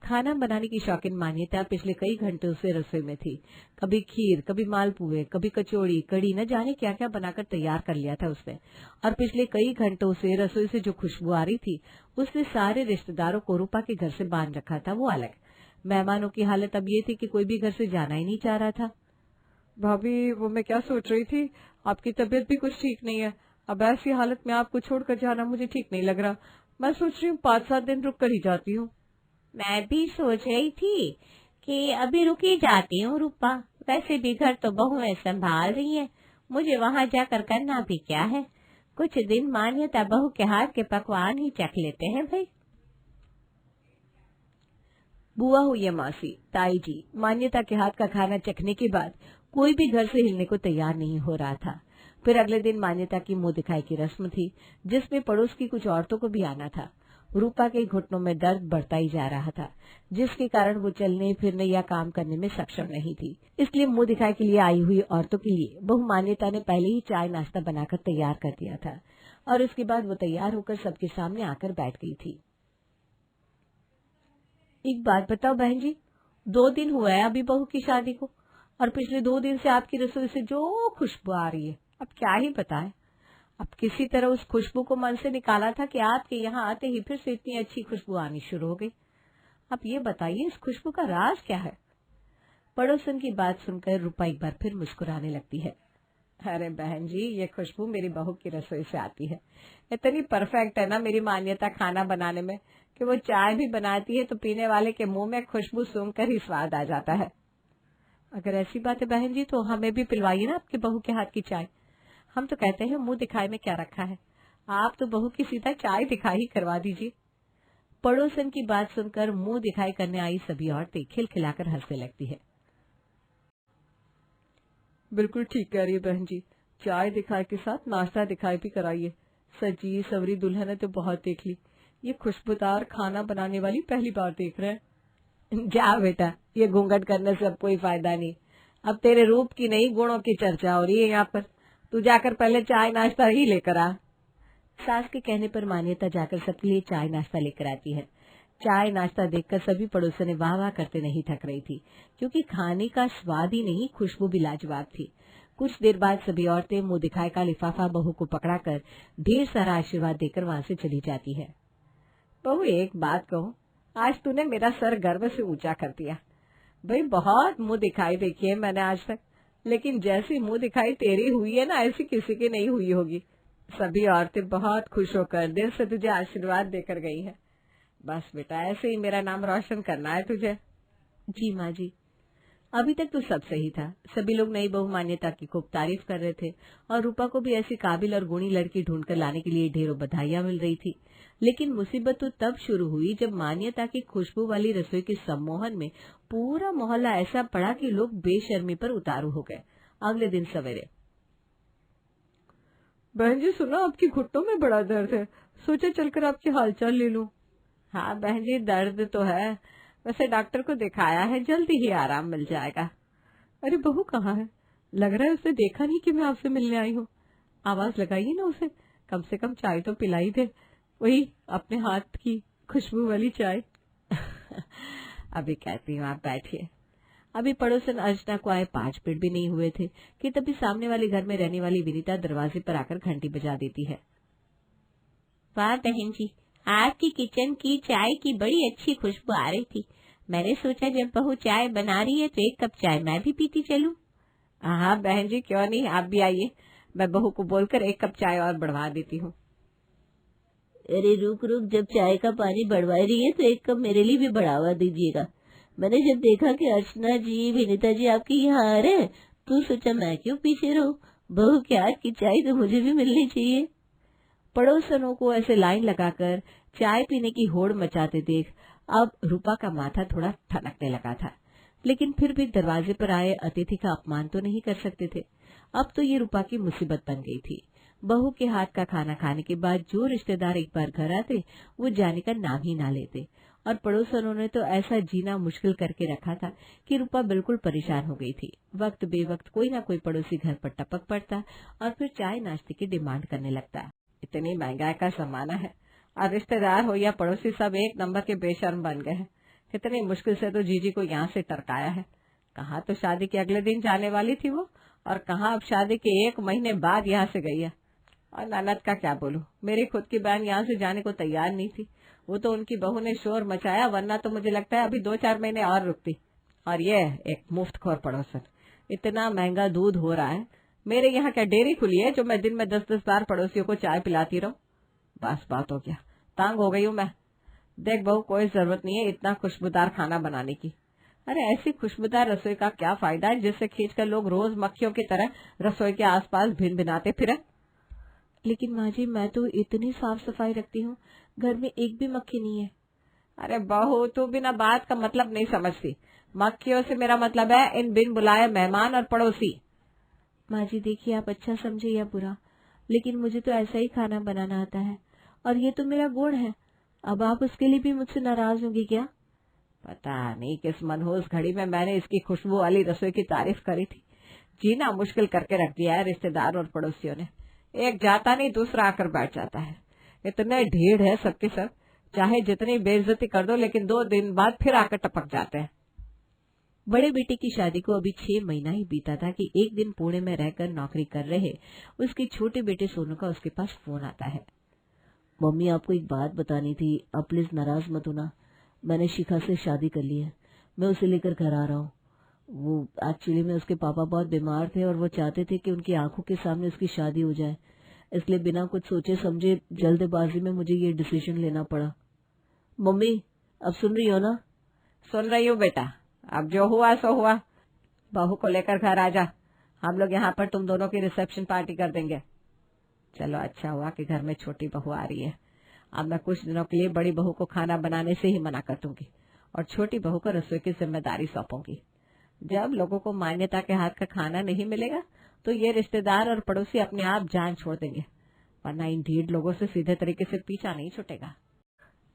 खाना बनाने की शौकीन मान्यता पिछले कई घंटों से रसोई में थी। कभी खीर, कभी मालपुए, कभी कचौड़ी, कड़ी, न जाने क्या क्या बनाकर तैयार कर लिया था उसने। और पिछले कई घंटों से रसोई से जो खुशबू आ रही थी उसने सारे रिश्तेदारों को रूपा के घर से बांध रखा था, वो अलग। मेहमानों की हालत अब ये थी कि कोई भी घर से जाना ही नहीं चाह रहा था। भाभी, वो मैं क्या सोच रही थी, आपकी तबीयत भी कुछ ठीक नहीं है। अब ऐसी हालत में आपको छोड़कर जाना मुझे ठीक नहीं लग रहा। मैं सोच रही हूँ 5-7 दिन रुक कर ही जाती हूँ। मैं भी सोच रही थी कि अभी रुकी जाती हूँ रूपा, वैसे भी घर तो बहुएं संभाल रही है, मुझे वहाँ जाकर करना भी क्या है। कुछ दिन मान्यता बहू के हाथ के पकवान ही चख लेते हैं भाई। बुआ हुई या मासी, ताई जी, मान्यता के हाथ का खाना चखने के बाद कोई भी घर से हिलने को तैयार नहीं हो रहा था। फिर अगले दिन मान्यता की मुंह दिखाई की रस्म थी, जिसमें पड़ोस की कुछ औरतों को भी आना था। रूपा के घुटनों में दर्द बढ़ता ही जा रहा था, जिसके कारण वो चलने फिरने या काम करने में सक्षम नहीं थी। इसलिए मुंह दिखाई के लिए आई हुई औरतों के लिए बहू मान्यता ने पहले ही चाय नाश्ता बनाकर तैयार कर दिया था और उसके बाद वो तैयार होकर सबके सामने आकर बैठ गई थी। एक बात बताओ बहन जी, 2 दिन हुआ है अभी बहू की शादी को और पिछले 2 दिन से आपकी रसोई से जो खुशबू आ रही है, अब क्या ही बताएं। अब किसी तरह उस खुशबू को मन से निकाला था कि आपके यहाँ आते ही फिर से इतनी अच्छी खुशबू आनी शुरू हो गई। अब ये बताइए, इस खुशबू का राज क्या है? पड़ोसन की बात सुनकर रूपा एक बार फिर मुस्कुराने लगती है। अरे बहन जी, ये खुशबू मेरी बहू की रसोई से आती है। इतनी परफेक्ट है ना मेरी मान्यता खाना बनाने में कि वो चाय भी बनाती है तो पीने वाले के मुंह में खुशबू सूंघकर ही स्वाद आ जाता है। अगर ऐसी बात है बहन जी तो हमें भी पिलवाइए ना आपकी बहू के हाथ की चाय। हम तो कहते हैं मुंह दिखाई में क्या रखा है, आप तो बहू की सीधा चाय दिखाई ही करवा दीजिए। पड़ोसन की बात सुनकर मुंह दिखाई करने आई सभी औरतें खिलखिलाकर हंसने लगती है। बिल्कुल ठीक कह रही है बहन जी, चाय दिखाई के साथ नाश्ता दिखाई भी कराइए। सजी सवरी दुल्हन ने तो बहुत देख ली, ये खुशबूदार खाना बनाने वाली पहली बार देख रहे हैं। जा बेटा, ये घूंघट करने से अब कोई फायदा नहीं। अब तेरे रूप की नहीं गुणों की चर्चा हो रही है यहाँ पर। तू जाकर पहले चाय नाश्ता ही लेकर आ। सास के कहने पर मान्यता जाकर सबके लिए चाय नाश्ता लेकर आती है। चाय नाश्ता देखकर सभी पड़ोसन वाह वाह करते नहीं थक रही थी, क्योंकि खाने का स्वाद ही नहीं खुशबू भी लाजवाब थी। कुछ देर बाद सभी औरतें मुंह दिखाई का लिफाफा बहू को पकड़ाकर ढेर सारा आशीर्वाद देकर वहां से चली जाती है। बहू एक बात कहूँ, आज तूने मेरा सर गर्व से ऊंचा कर दिया। भाई बहुत मुंह दिखाई देखी है मैंने आज तक, लेकिन जैसी मुंह दिखाई तेरी हुई है ना, ऐसी किसी की नहीं हुई होगी। सभी औरतें बहुत खुश होकर दिल से तुझे आशीर्वाद देकर गई है। बस बेटा, ऐसे ही मेरा नाम रोशन करना है तुझे। जी माँ जी। अभी तक तो सब सही था। सभी लोग नई बहू मान्यता की खूब तारीफ कर रहे थे और रूपा को भी ऐसी काबिल और गुणी लड़की ढूंढकर लाने के लिए ढेरों बधाइयां मिल रही थी। लेकिन मुसीबत तो तब शुरू हुई जब मान्यता की खुशबू वाली रसोई के सम्मोहन में पूरा मोहल्ला ऐसा पड़ा कि लोग बेशर्मी पर उतारू हो गए। अगले दिन सवेरे, बहन जी सुना, आपकी घुटनों में बड़ा दर्द है, सोचा चलकर आपकी हालचाल ले लूं। हाँ बहन जी, दर्द तो है, वैसे डॉक्टर को दिखाया है, जल्दी ही आराम मिल जाएगा। अरे बहू कहाँ है? लग रहा है उसने देखा नहीं कि मैं आपसे मिलने आई हूँ। आवाज लगाइए ना उसे, कम से कम चाय तो पिलाई दे, वही अपने हाथ की खुशबू वाली चाय। अभी कहती हूँ, आप बैठिए। अभी पड़ोसन अर्चना को आए 5 मिनट भी नहीं हुए थे कि तभी सामने वाले घर में रहने वाली विनीता दरवाजे पर आकर घंटी बजा देती है। वाह बहन जी, आपकी किचन की चाय की बड़ी अच्छी खुशबू आ रही थी। मैंने सोचा जब बहू चाय बना रही है तो 1 कप चाय मैं भी पीती चलूं। हाँ बहन जी, क्यों नहीं, आप भी आइए, मैं बहू को बोलकर 1 कप चाय और बढ़वा देती हूँ। अरे रुक रुक, जब चाय का पानी बढ़वा रही है तो 1 कप मेरे लिए भी बढ़ावा दीजिएगा। मैंने जब देखा कि अर्चना जी, विनीता जी आपके यहाँ आ रहे हैं तो सोचा मैं क्यों पीछे रहूं, बहू के हाथ की चाय तो मुझे भी मिलनी चाहिए। पड़ोसनों को ऐसे लाइन लगाकर चाय पीने की होड़ मचाते देख अब रूपा का माथा थोड़ा ठनकने लगा था, लेकिन फिर भी दरवाजे पर आए अतिथि का अपमान तो नहीं कर सकते थे। अब तो ये रूपा की मुसीबत बन गई थी। बहू के हाथ का खाना खाने के बाद जो रिश्तेदार एक बार घर आते वो जाने का नाम ही ना लेते, और पड़ोसनों ने तो ऐसा जीना मुश्किल करके रखा था कि रूपा बिल्कुल परेशान हो गई थी। वक्त बेवक्त कोई ना कोई पड़ोसी घर पर टपक पड़ता और फिर चाय नाश्ते की डिमांड करने लगता। इतनी महंगाई का जमाना है और रिश्तेदार हो या पड़ोसी सब एक नंबर के बेशर्म बन गए हैं। कितनी मुश्किल से तो जीजी को यहाँ से टरकाया है। कहाँ तो शादी के अगले दिन जाने वाली थी वो, और कहाँ अब शादी के 1 महीने बाद यहाँ से गई है। और ननद का क्या बोलूं, मेरी खुद की बहन यहाँ से जाने को तैयार नहीं थी। वो तो उनकी बहू ने शोर मचाया, वरना तो मुझे लगता है अभी 2-4 महीने और रुकती। और ये एक मुफ्तखोर पड़ोसन, इतना महंगा दूध हो रहा है। मेरे यहाँ क्या डेयरी खुली है जो मैं दिन में 10-10 बार पड़ोसियों को चाय पिलाती रहूं? बस बात हो गया, तंग हो गई हूँ मैं। देख बहू, कोई जरूरत नहीं है इतना खुशबूदार खाना बनाने की। अरे ऐसी खुशबूदार रसोई का क्या फायदा है जिससे खींचकर लोग रोज मक्खियों की तरह रसोई के आसपास भिन भिनाते फिरे। लेकिन माँ जी, मैं तो इतनी साफ सफाई रखती हूँ, घर में एक भी मक्खी नहीं है। अरे बहू, तू बिना बात का मतलब नहीं समझती। मक्खियों से मेरा मतलब है इन बिन बुलाए मेहमान और पड़ोसी। माँ जी देखिए, आप अच्छा समझे या बुरा, लेकिन मुझे तो ऐसा ही खाना बनाना आता है और ये तो मेरा गुण है। अब आप उसके लिए भी मुझसे नाराज होंगी क्या? पता नहीं किस मनहूस घड़ी में मैंने इसकी खुशबू वाली रसोई की तारीफ करी थी। जीना मुश्किल करके रख दिया है रिश्तेदार और पड़ोसियों ने। एक जाता नहीं दूसरा आकर बैठ जाता है। इतने ढीठ है सबके सब, चाहे जितनी बेइज्जती कर दो लेकिन 2 दिन बाद फिर आकर टपक जाते हैं। बड़े बेटे की शादी को अभी 6 महीना ही बीता था कि एक दिन पुणे में रहकर नौकरी कर रहे उसके छोटे बेटे सोनू का उसके पास फोन आता है। मम्मी, आपको एक बात बतानी थी, आप प्लीज नाराज मत होना। मैंने शिखा से शादी कर ली है, मैं उसे लेकर घर आ रहा हूँ। वो एक्चुअली में उसके पापा बहुत बीमार थे और वो चाहते थे कि उनकी आंखों के सामने उसकी शादी हो जाए, इसलिए बिना कुछ सोचे समझे जल्दबाजी में मुझे ये डिसीजन लेना पड़ा। मम्मी, अब सुन रही हो ना? सुन रही हूँ बेटा, अब जो हुआ सो हुआ। बहू को लेकर घर आ जा, हम लोग यहाँ पर तुम दोनों की रिसेप्शन पार्टी कर देंगे। चलो अच्छा हुआ कि घर में छोटी बहू आ रही है। अब मैं कुछ दिनों के लिए बड़ी बहू को खाना बनाने से ही मना कर दूंगी और छोटी बहू को रसोई की जिम्मेदारी सौंपूंगी। जब लोगों को मान्यता के हाथ का खाना नहीं मिलेगा तो ये रिश्तेदार और पड़ोसी अपने आप जान छोड़ देंगे, वरना इन ढीठ लोगों से सीधे तरीके से पीछा नहीं छूटेगा।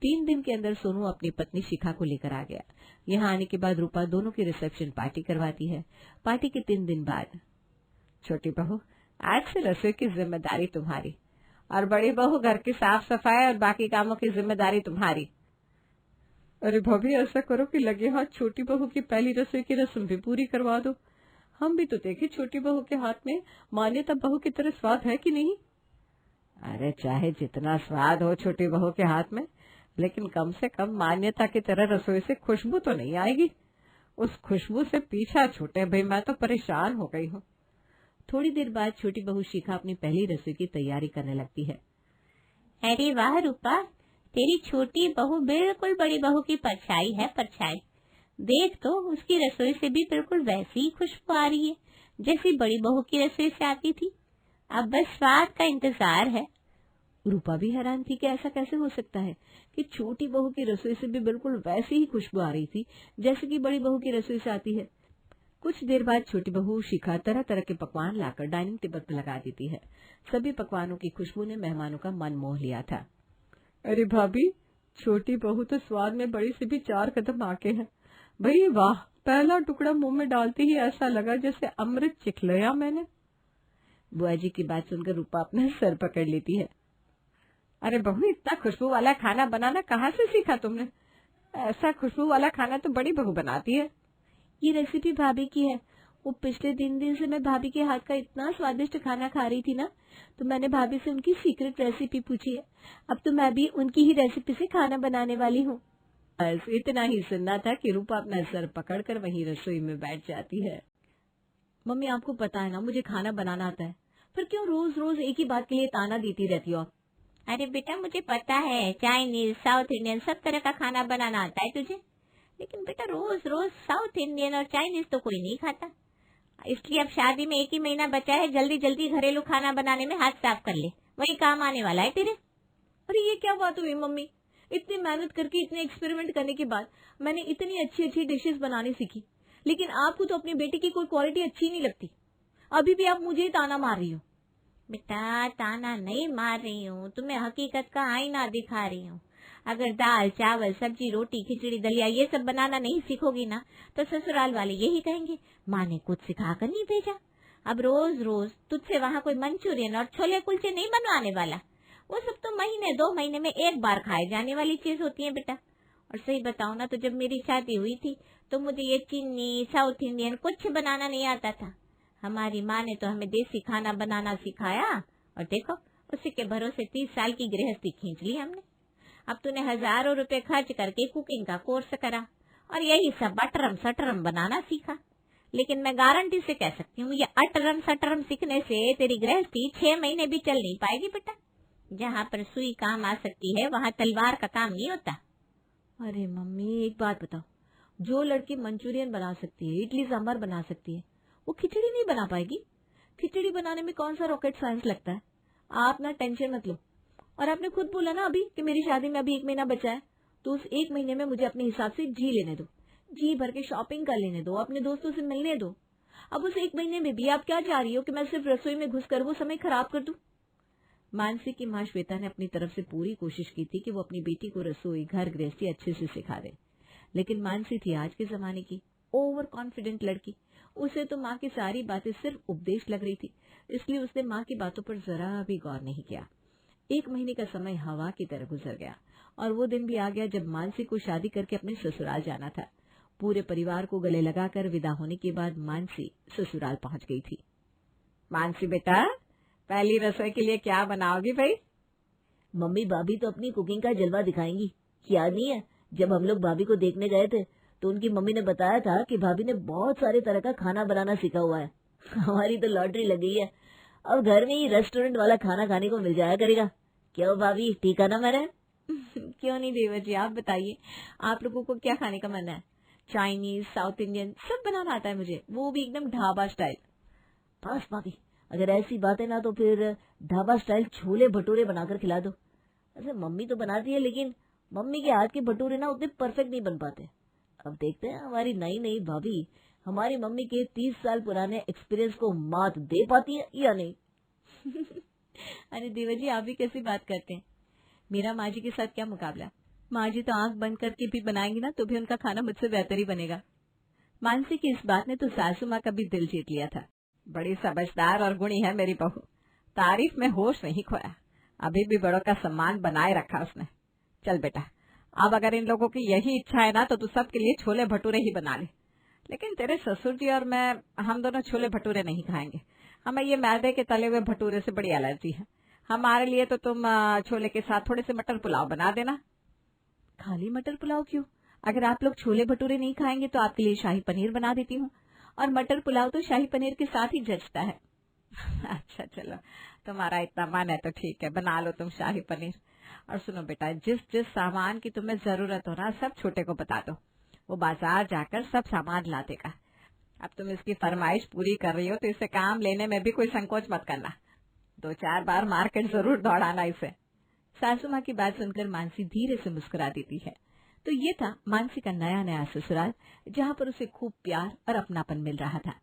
3 दिन के अंदर सोनू अपनी पत्नी शिखा को लेकर आ गया। यहाँ आने के बाद रूपा दोनों की रिसेप्शन पार्टी करवाती है। पार्टी के 3 दिन बाद, छोटी बहू आज से रसोई की जिम्मेदारी तुम्हारी और बड़ी बहू घर की साफ सफाई और बाकी कामों की जिम्मेदारी तुम्हारी। अरे भाभी, ऐसा करो कि लगे हाथ छोटी बहू की पहली रसोई की रस्म भी पूरी करवा दो। हम भी तो देखे छोटी बहू के हाथ में मान्यता बहू की तरह स्वाद है कि नहीं। अरे चाहे जितना स्वाद हो छोटी बहू के हाथ में, लेकिन कम से कम मान्यता की तरह रसोई से खुशबू तो नहीं आएगी। उस खुशबू से पीछा छूटे भाई, मैं तो परेशान हो गई हूँ। थोड़ी देर बाद छोटी बहू शिखा अपनी पहली रसोई की तैयारी करने लगती है। अरे वाह रूपा, तेरी छोटी बहू बिल्कुल बड़ी बहू की परछाई है, परछाई। देख तो, उसकी रसोई से भी बिल्कुल वैसी ही खुशबू आ रही है जैसी बड़ी बहू की रसोई से आती थी। अब बस स्वाद का इंतजार है। रूपा भी हैरान थी कि ऐसा कैसे हो सकता है कि छोटी बहू की रसोई से भी बिल्कुल वैसी ही खुशबू आ रही थी जैसे कि बड़ी बहू की रसोई से आती है। कुछ देर बाद छोटी बहू शिखा तरह तरह के पकवान लाकर डाइनिंग टेबल पर लगा देती है। सभी पकवानों की खुशबू ने मेहमानों का मन मोह लिया था। अरे भाभी, छोटी बहू तो स्वाद में बड़ी से भी 4 कदम आगे है। भाई वाह, पहला टुकड़ा मुंह में डालते ही ऐसा लगा जैसे अमृत चिख लिया मैंने। बुआ जी की बात सुनकर रूपा अपना सर पकड़ लेती है। अरे बहू, इतना खुशबू वाला खाना बनाना कहाँ से सीखा तुमने? ऐसा खुशबू वाला खाना तो बड़ी बहू बनाती है। ये रेसिपी भाभी की है। वो पिछले 3 दिन से मैं भाभी के हाथ का इतना स्वादिष्ट खाना खा रही थी ना, तो मैंने भाभी से उनकी सीक्रेट रेसिपी पूछी है। अब तो मैं भी उनकी ही रेसिपी से खाना बनाने वाली हूँ। बस इतना ही सुनना था कि रूपा अपना सर पकड़कर वहीं रसोई में बैठ जाती है। मम्मी, आपको पता है ना मुझे खाना बनाना आता है, पर क्यों रोज रोज एक ही बात के लिए ताना देती रहती हो? अरे बेटा, मुझे पता है चाइनीज, साउथ इंडियन सब तरह का खाना बनाना आता है तुझे, लेकिन बेटा रोज रोज साउथ इंडियन और चाइनीज तो कोई नहीं खाता। इसलिए अब शादी में 1 ही महीना बचा है, जल्दी जल्दी घरेलू खाना बनाने में हाथ साफ कर ले, वही काम आने वाला है तेरे। अरे ये क्या बात हुई मम्मी? इतनी मेहनत करके, इतने एक्सपेरिमेंट करने के बाद मैंने इतनी अच्छी अच्छी डिशेस बनानी सीखी, लेकिन आपको तो अपनी बेटी की कोई क्वालिटी अच्छी नहीं लगती। अभी भी आप मुझे ही ताना मार रही हो। बेटा ताना नहीं मार रही हूँ, तुम्हें हकीकत का आईना दिखा रही हूँ। अगर दाल चावल सब्जी रोटी खिचड़ी दलिया ये सब बनाना नहीं सीखोगी ना, तो ससुराल वाले यही कहेंगे माँ ने कुछ सिखाकर नहीं भेजा। अब रोज रोज तुझसे वहाँ कोई मंचूरियन और छोले कुलचे नहीं बनवाने वाला। वो सब तो महीने 2 महीने में एक बार खाए जाने वाली चीज होती है बेटा। और सही बताओ ना, तो जब मेरी शादी हुई थी तो मुझे ये चीनी साउथ इंडियन कुछ बनाना नहीं आता था। हमारी माँ ने तो हमें देसी खाना बनाना सिखाया, और देखो उसी के भरोसे 30 साल की गृहस्थी खींच ली हमने। अब तूने हजारों रुपए खर्च करके कुकिंग का कोर्स करा और यही सब अटरम सटरम बनाना सीखा, लेकिन मैं गारंटी से कह सकती हूँ ये अटरम सटरम सीखने से तेरी गृहस्थी 6 महीने भी चल नहीं पाएगी बेटा। जहाँ पर सुई काम आ सकती है वहाँ तलवार का काम नहीं होता। अरे मम्मी, एक बात बताओ, जो लड़की मंचूरियन बना सकती है, इडली सांभर बना सकती है, वो खिचड़ी नहीं बना पाएगी? खिचड़ी बनाने में कौन सा रॉकेट साइंस लगता है? आप ना टेंशन मत लो। और आपने खुद बोला ना अभी कि मेरी शादी में अभी 1 महीना बचा है, तो उस 1 महीने में मुझे अपने हिसाब से जी लेने दो, जी भर के शॉपिंग कर लेने दो, अपने दोस्तों से मिलने दो। अब उस 1 महीने में भी आप क्या चाह रही हो कि मैं सिर्फ रसोई में घुसकर वो समय खराब कर दूं? मानसी की माँ श्वेता ने अपनी तरफ से पूरी कोशिश की थी कि वो अपनी बेटी को रसोई घर गृहस्थी अच्छे से सिखा दे, लेकिन मानसी थी आज के जमाने की ओवर कॉन्फिडेंट लड़की। उसे तो माँ की सारी बातें सिर्फ उपदेश लग रही थी, इसलिए उसने माँ की बातों पर जरा भी गौर नहीं किया। 1 महीने का समय हवा की तरह गुजर गया और वो दिन भी आ गया जब मानसी को शादी करके अपने ससुराल जाना था। पूरे परिवार को गले लगाकर विदा होने के बाद मानसी ससुराल पहुंच गई थी। मानसी बेटा, पहली रसोई के लिए क्या बनाओगी भाई? मम्मी भाभी तो अपनी कुकिंग का जलवा दिखाएंगी। याद नहीं है जब हम लोग भाभी को देखने गए थे तो उनकी मम्मी ने बताया था कि भाभी ने बहुत सारे तरह का खाना बनाना सीखा हुआ है। हमारी तो लॉटरी लग गई है, अब घर में ही रेस्टोरेंट वाला खाना खाने को मिल जाया करेगा। क्यों भाभी, ठीक है ना मेरा? क्यों नहीं देवर जी, आप बताइए, आप लोगों को क्या खाने का मन है? चाइनीज, साउथ इंडियन सब बनाना आता है मुझे, वो भी एकदम ढाबा स्टाइल। बस भाभी, अगर ऐसी बात है ना तो फिर ढाबा स्टाइल छोले भटूरे बनाकर खिला दो। ऐसे मम्मी तो बनाती है, लेकिन मम्मी के हाथ के भटूरे ना उतने परफेक्ट नहीं बन पाते। अब देखते हैं हमारी नई नई भाभी हमारी मम्मी के 30 साल पुराने एक्सपीरियंस को मात दे पाती है या नहीं। अरे देवर जी, आप भी कैसी बात करते हैं? मेरा माँ जी के साथ क्या मुकाबला? माँ जी तो आंख बंद करके भी बनाएंगी ना तो भी उनका खाना मुझसे बेहतर ही बनेगा। मानसी की इस बात ने तो सासू माँ का भी दिल जीत लिया था। बड़ी समझदार और गुणी है मेरी बहू, तारीफ में होश नहीं खोया, अभी भी बड़ों का सम्मान बनाए रखा उसने। चल बेटा, अब अगर इन लोगों की यही इच्छा है ना तो तू सबके लिए छोले भटूरे ही बना ले, लेकिन तेरे ससुर जी और मैं, हम दोनों छोले भटूरे नहीं खाएंगे। हमें ये मैदे के तले हुए भटूरे से बड़ी एलर्जी है। हमारे लिए तो तुम छोले के साथ थोड़े से मटर पुलाव बना देना। खाली मटर पुलाव क्यों? अगर आप लोग छोले भटूरे नहीं खाएंगे तो आपके लिए शाही पनीर बना देती हूँ, और मटर पुलाव तो शाही पनीर के साथ ही जचता है। अच्छा चलो, तुम्हारा इतना मन है तो ठीक है, बना लो तुम शाही पनीर। और सुनो बेटा, जिस जिस सामान की तुम्हें जरूरत हो ना सब छोटे को बता दो, वो बाजार जाकर सब सामान ला देगा। अब तुम इसकी फरमाइश पूरी कर रही हो तो इसे काम लेने में भी कोई संकोच मत करना, 2-4 बार मार्केट जरूर दौड़ाना इसे। सासू माँ की बात सुनकर मानसी धीरे से मुस्कुरा देती है। तो ये था मानसी का नया नया ससुराल, जहाँ पर उसे खूब प्यार और अपनापन मिल रहा था।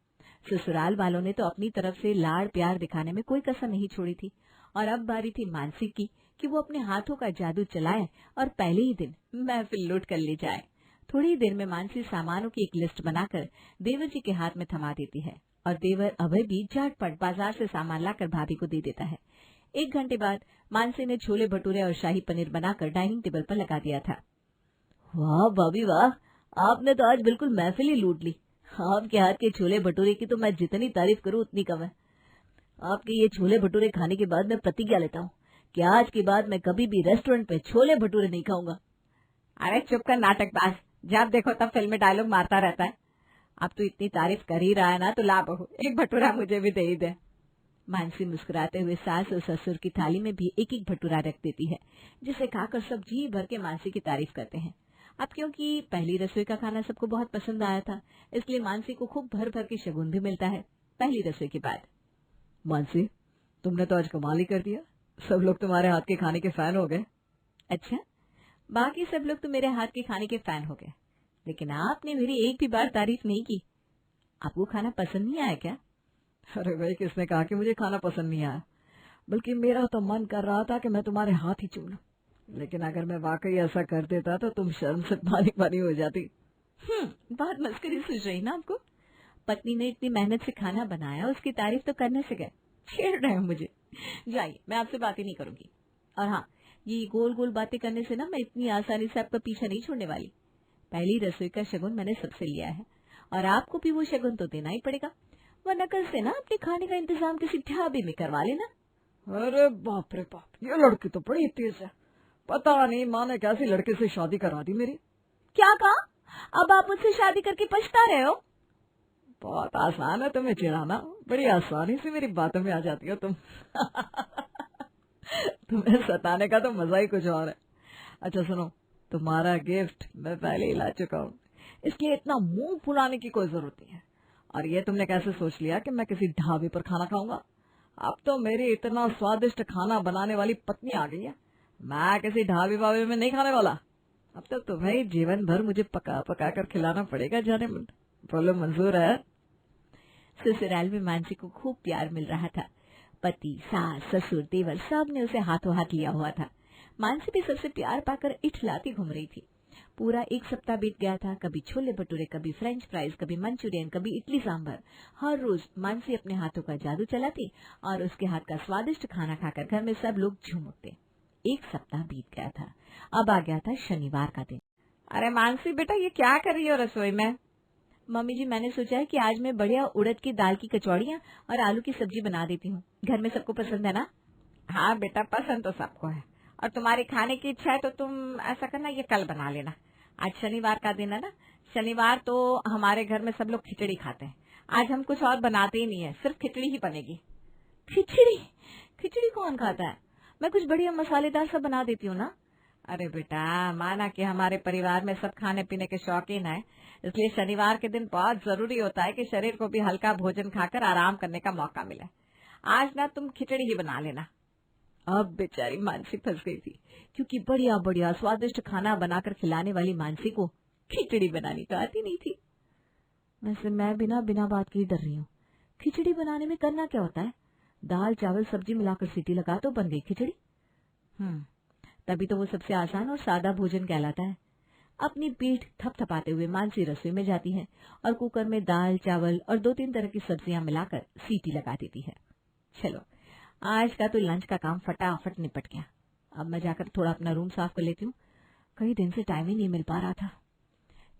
ससुराल वालों ने तो अपनी तरफ से लाड़ प्यार दिखाने में कोई कसर नहीं छोड़ी थी, और अब बारी थी मानसी की कि वो अपने हाथों का जादू चलाए और पहले ही दिन महफिल लूट कर ले जाए। थोड़ी ही देर में मानसी सामानों की एक लिस्ट बनाकर देवर जी के हाथ में थमा देती है और देवर अभय भी झटपट बाजार से सामान लाकर भाभी को दे देता है। 1 घंटे बाद मानसी ने छोले भटूरे और शाही पनीर बनाकर डाइनिंग टेबल पर लगा दिया था। वाह भाभी वाह, आपने तो आज बिल्कुल महफिल ही लूट ली। आपके हाथ के छोले भटूरे की तो मैं जितनी तारीफ करूं उतनी कम है। आपके ये छोले भटूरे खाने के बाद मैं प्रतिज्ञा लेता हूँ कि आज के बाद मैं कभी भी रेस्टोरेंट पे छोले भटूरे नहीं खाऊंगा। अरे चुप कर नाटकबाज, जब देखो तब फिल्म में डायलॉग मारता रहता है। अब तो इतनी तारीफ कर ही रहा है ना, तो ला बहू एक भटूरा मुझे भी दे ही दे। मानसी मुस्कुराते हुए सास और ससुर की थाली में भी एक एक भटूरा रख देती है, जिसे खाकर सब जी भर के मानसी की तारीफ करते हैं। अब क्योंकि पहली रसोई का खाना सबको बहुत पसंद आया था, इसलिए मानसी को खूब भर भर के शगुन भी मिलता है पहली रसोई के बाद। मानसी, तुमने तो आज कमाल ही कर दिया। सब लोग तुम्हारे हाथ के खाने के फैन हो गए। अच्छा, बाकी सब लोग तो मेरे हाथ के खाने के फैन हो गए, लेकिन आपने मेरी एक भी बार तारीफ नहीं की। आपको खाना पसंद नहीं आया क्या? अरे भाई, किसने कहा कि मुझे खाना पसंद नहीं आया? बल्कि मेरा तो मन कर रहा था कि मैं तुम्हारे हाथ ही चूम लूं, लेकिन अगर मैं वाकई ऐसा कर देता तो तुम शर्म से पानी पानी हो जाती। बहुत मस्करी सूझ रही ना आपको? पत्नी ने इतनी मेहनत से खाना बनाया, उसकी तारीफ तो करने से गए, छेड़ रहे हो मुझे। जाइए, मैं आपसे बातें नहीं करूंगी। और हाँ, ये गोल गोल बातें करने से ना मैं इतनी आसानी से आपका पीछा नहीं छोड़ने वाली। पहली रसोई का शगुन मैंने सबसे लिया है, और आपको भी वो शगुन तो देना ही पड़ेगा, वरना कल से ना अपने खाने का इंतजाम किसी ढाबे में करवा लेना। अरे बाप रे बाप, ये लड़की तो बड़ी तेज है। पता नहीं माँ ने कैसी लड़के से शादी करा दी मेरी। क्या कहा? अब आप मुझसे शादी करके पछता रहे हो? बहुत आसान है तुम्हें चिढ़ाना, बड़ी आसानी से मेरी बातों में आ जाती हो तुम। तुम्हें सताने का तो मजा ही कुछ और है। अच्छा सुनो, तुम्हारा गिफ्ट मैं पहले ही ला चुका हूँ, इसलिए इतना मुंह फुलाने की कोई जरूरत नहीं है। और ये तुमने कैसे सोच लिया कि मैं किसी ढाबे पर खाना खाऊंगा? अब तो मेरी इतना स्वादिष्ट खाना बनाने वाली पत्नी आ गई है, मैं किसी ढाबे वाबे में नहीं खाने वाला। अब तो तुम्हें ही जीवन भर मुझे पका पका कर खिलाना पड़ेगा। जाने मन, बोलो मंजूर है? ससुराल में मानसी को खूब प्यार मिल रहा था। पति, सास, ससुर, देवर सब ने उसे हाथों हाथ लिया हुआ था। मानसी भी सबसे प्यार पाकर इठलाती घूम रही थी। पूरा 1 सप्ताह बीत गया था। कभी छोले भटूरे, कभी फ्रेंच फ्राइज, कभी मंचूरियन, कभी इडली सांभर। हर रोज मानसी अपने हाथों का जादू चलाती और उसके हाथ का स्वादिष्ट खाना खाकर घर में सब लोग झूम उठते। 1 सप्ताह बीत गया था। अब आ गया था शनिवार का दिन। अरे मानसी बेटा, ये क्या कर रही हो रसोई में? मम्मी जी, मैंने सोचा है कि आज मैं बढ़िया उड़द की दाल की कचौड़ियाँ और आलू की सब्जी बना देती हूँ। घर में सबको पसंद है ना? हाँ बेटा, पसंद तो सबको है, और तुम्हारी खाने की इच्छा है तो तुम ऐसा करना, ये कल बना लेना। आज शनिवार का दिन है ना, शनिवार तो हमारे घर में सब लोग खिचड़ी खाते हैं। आज हम कुछ और बनाते ही नहीं है, सिर्फ खिचड़ी ही बनेगी। खिचड़ी? खिचड़ी कौन खाता है? मैं कुछ बढ़िया मसालेदार सा बना देती हूँ ना। अरे बेटा, माना कि हमारे परिवार में सब खाने पीने के शौकीन है, इसलिए शनिवार के दिन बहुत जरूरी होता है कि शरीर को भी हल्का भोजन खाकर आराम करने का मौका मिले। आज ना तुम खिचड़ी ही बना लेना। अब बेचारी मानसी फंस गई थी, क्योंकि बढ़िया बढ़िया स्वादिष्ट खाना बनाकर खिलाने वाली मानसी को खिचड़ी बनानी तो आती नहीं थी। वैसे मैं बिना बात के ही डर रही हूँ। खिचड़ी बनाने में करना क्या होता है? दाल चावल सब्जी मिलाकर सीटी लगा तो बन गई खिचड़ी। तभी तो वो सबसे आसान और सादा भोजन कहलाता है। अपनी पीठ थपथपाते हुए मानसी रसोई में जाती है और कुकर में दाल चावल और 2-3 तरह की सब्जियां मिलाकर सीटी लगा देती है। चलो, आज का तो लंच का काम फटाफट निपट गया। अब मैं जाकर थोड़ा अपना रूम साफ कर लेती हूँ, कई दिन से टाइम ही नहीं मिल पा रहा था।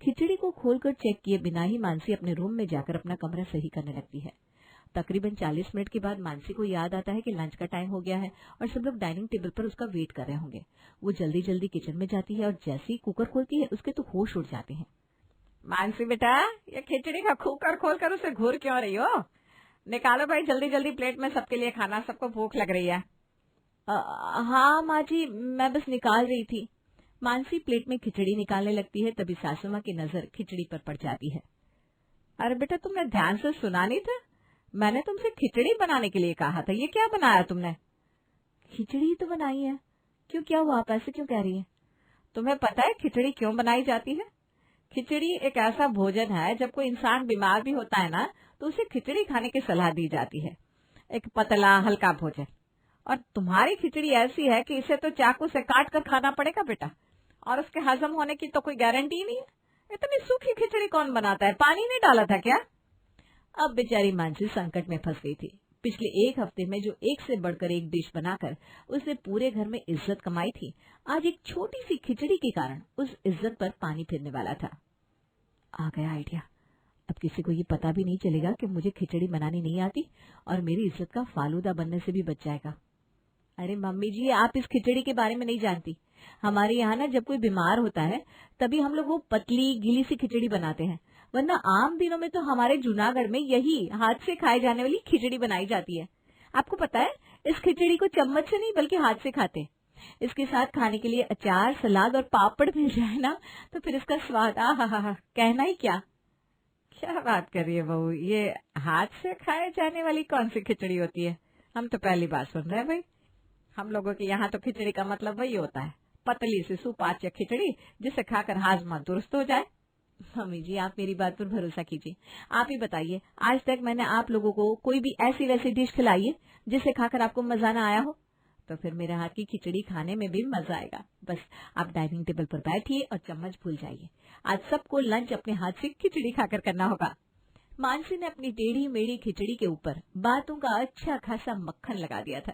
खिचड़ी को खोलकर चेक किए बिना ही मानसी अपने रूम में जाकर अपना कमरा सही करने लगती है। तकरीबन 40 मिनट के बाद मानसी को याद आता है कि लंच का टाइम हो गया है और सब लोग डाइनिंग टेबल पर उसका वेट कर रहे होंगे। वो जल्दी जल्दी किचन में जाती है और जैसे ही कुकर खोलती है उसके तो होश उड़ जाते हैं। मानसी बेटा, ये खिचड़ी का कुकर खोलकर उसे घूर क्यों रही हो? निकालो भाई जल्दी जल्दी प्लेट में सबके लिए खाना, सबको भूख लग रही है। हाँ माँ जी, मैं बस निकाल रही थी। मानसी प्लेट में खिचड़ी निकालने लगती है, तभी सासू माँ की नजर खिचड़ी पर पड़ जाती है। अरे बेटा, तुमने ध्यान से सुना नहीं था? मैंने तुमसे खिचड़ी बनाने के लिए कहा था। ये क्या बनाया तुमने? खिचड़ी तो बनाई है। क्यों, क्या हुआ? आप ऐसे क्यों कह रही हैं? तुम्हें पता है खिचड़ी क्यों बनाई जाती है? खिचड़ी एक ऐसा भोजन है, जब कोई इंसान बीमार भी होता है ना, तो उसे खिचड़ी खाने की सलाह दी जाती है। एक पतला हल्का भोजन। और तुम्हारी खिचड़ी ऐसी है कि इसे तो चाकू से काट कर खाना पड़ेगा बेटा, और उसके हजम होने की तो कोई गारंटी नहीं है। इतनी सूखी खिचड़ी कौन बनाता है? पानी नहीं डाला था क्या? अब बेचारी मानसी संकट में फंस गई थी। पिछले एक हफ्ते में जो एक से बढ़कर एक डिश बनाकर उसने पूरे घर में इज्जत कमाई थी, आज एक छोटी सी खिचड़ी के कारण उस इज्जत पर पानी फिरने वाला था। आ गया आइडिया। अब किसी को ये पता भी नहीं चलेगा कि मुझे खिचड़ी बनानी नहीं आती और मेरी इज्जत का फालूदा बनने से भी बच जाएगा। अरे मम्मी जी, आप इस खिचड़ी के बारे में नहीं जानती। हमारे यहाँ ना जब कोई बीमार होता है तभी हम लोग वो पतली गीली सी खिचड़ी बनाते हैं, वरना आम दिनों में तो हमारे जूनागढ़ में यही हाथ से खाए जाने वाली खिचड़ी बनाई जाती है। आपको पता है, इस खिचड़ी को चम्मच से नहीं बल्कि हाथ से खाते हैं। इसके साथ खाने के लिए अचार, सलाद और पापड़ मिल जाए ना तो फिर इसका स्वाद आहा, कहना ही क्या। क्या बात कर रही है बहू, ये हाथ से खाए जाने वाली कौन सी खिचड़ी होती है? हम तो पहली बार सुन रहे हैं भाई। हम लोगों के यहाँ तो खिचड़ी का मतलब वही होता है, पतली सी सुपाच्य खिचड़ी जिसे खाकर हाजमा दुरुस्त हो जाए। मम्मी जी, आप मेरी बात पर भरोसा कीजिए। आप ही बताइए, आज तक मैंने आप लोगों को कोई भी ऐसी वैसी डिश खिलाई है जिसे खाकर आपको मजा ना आया हो? तो फिर मेरे हाथ की खिचड़ी खाने में भी मजा आएगा। बस आप डाइनिंग टेबल पर बैठिए और चम्मच भूल जाइए। आज सबको लंच अपने हाथ से खिचड़ी खाकर करना होगा। मानसी ने अपनी टेढ़ी मेढ़ी खिचड़ी के ऊपर बातों का अच्छा खासा मक्खन लगा दिया था।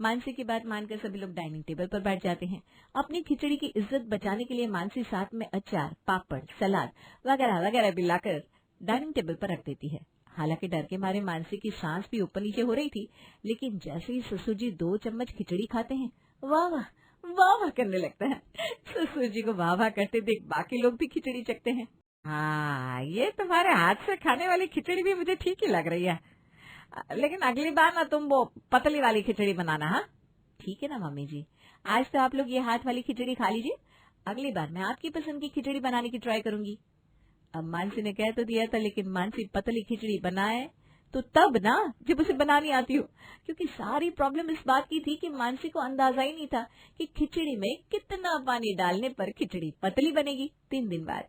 मानसी की बात मानकर सभी लोग डाइनिंग टेबल पर बैठ जाते हैं। अपनी खिचड़ी की इज्जत बचाने के लिए मानसी साथ में अचार, पापड़, सलाद वगैरह वगैरह भी लाकर डाइनिंग टेबल पर रख देती है। हालांकि डर के मारे मानसी की सांस भी ऊपर नीचे हो रही थी, लेकिन जैसे ही ससुर जी 2 चम्मच खिचड़ी खाते हैं, वाह वाह वाह वाह करने लगता है। ससुर जी को वाह वाह करते देख बाकी लोग भी खिचड़ी चखते हैं। हाँ, ये तुम्हारे हाथ से खाने वाली खिचड़ी भी मुझे ठीक ही लग रही है, लेकिन अगली बार ना तुम वो पतली वाली खिचड़ी बनाना। हाँ ठीक है ना मम्मी जी, आज तो आप लोग ये हाथ वाली खिचड़ी खा लीजिए, अगली बार मैं आपकी पसंद की खिचड़ी बनाने की ट्राई करूंगी। अब मानसी ने कह तो दिया था, लेकिन मानसी पतली खिचड़ी बनाए तो तब ना जब उसे बनानी आती हो, क्योंकि सारी प्रॉब्लम इस बात की थी कि मानसी को अंदाजा ही नहीं था कि खिचड़ी में कितना पानी डालने पर खिचड़ी पतली बनेगी। 3 दिन बाद,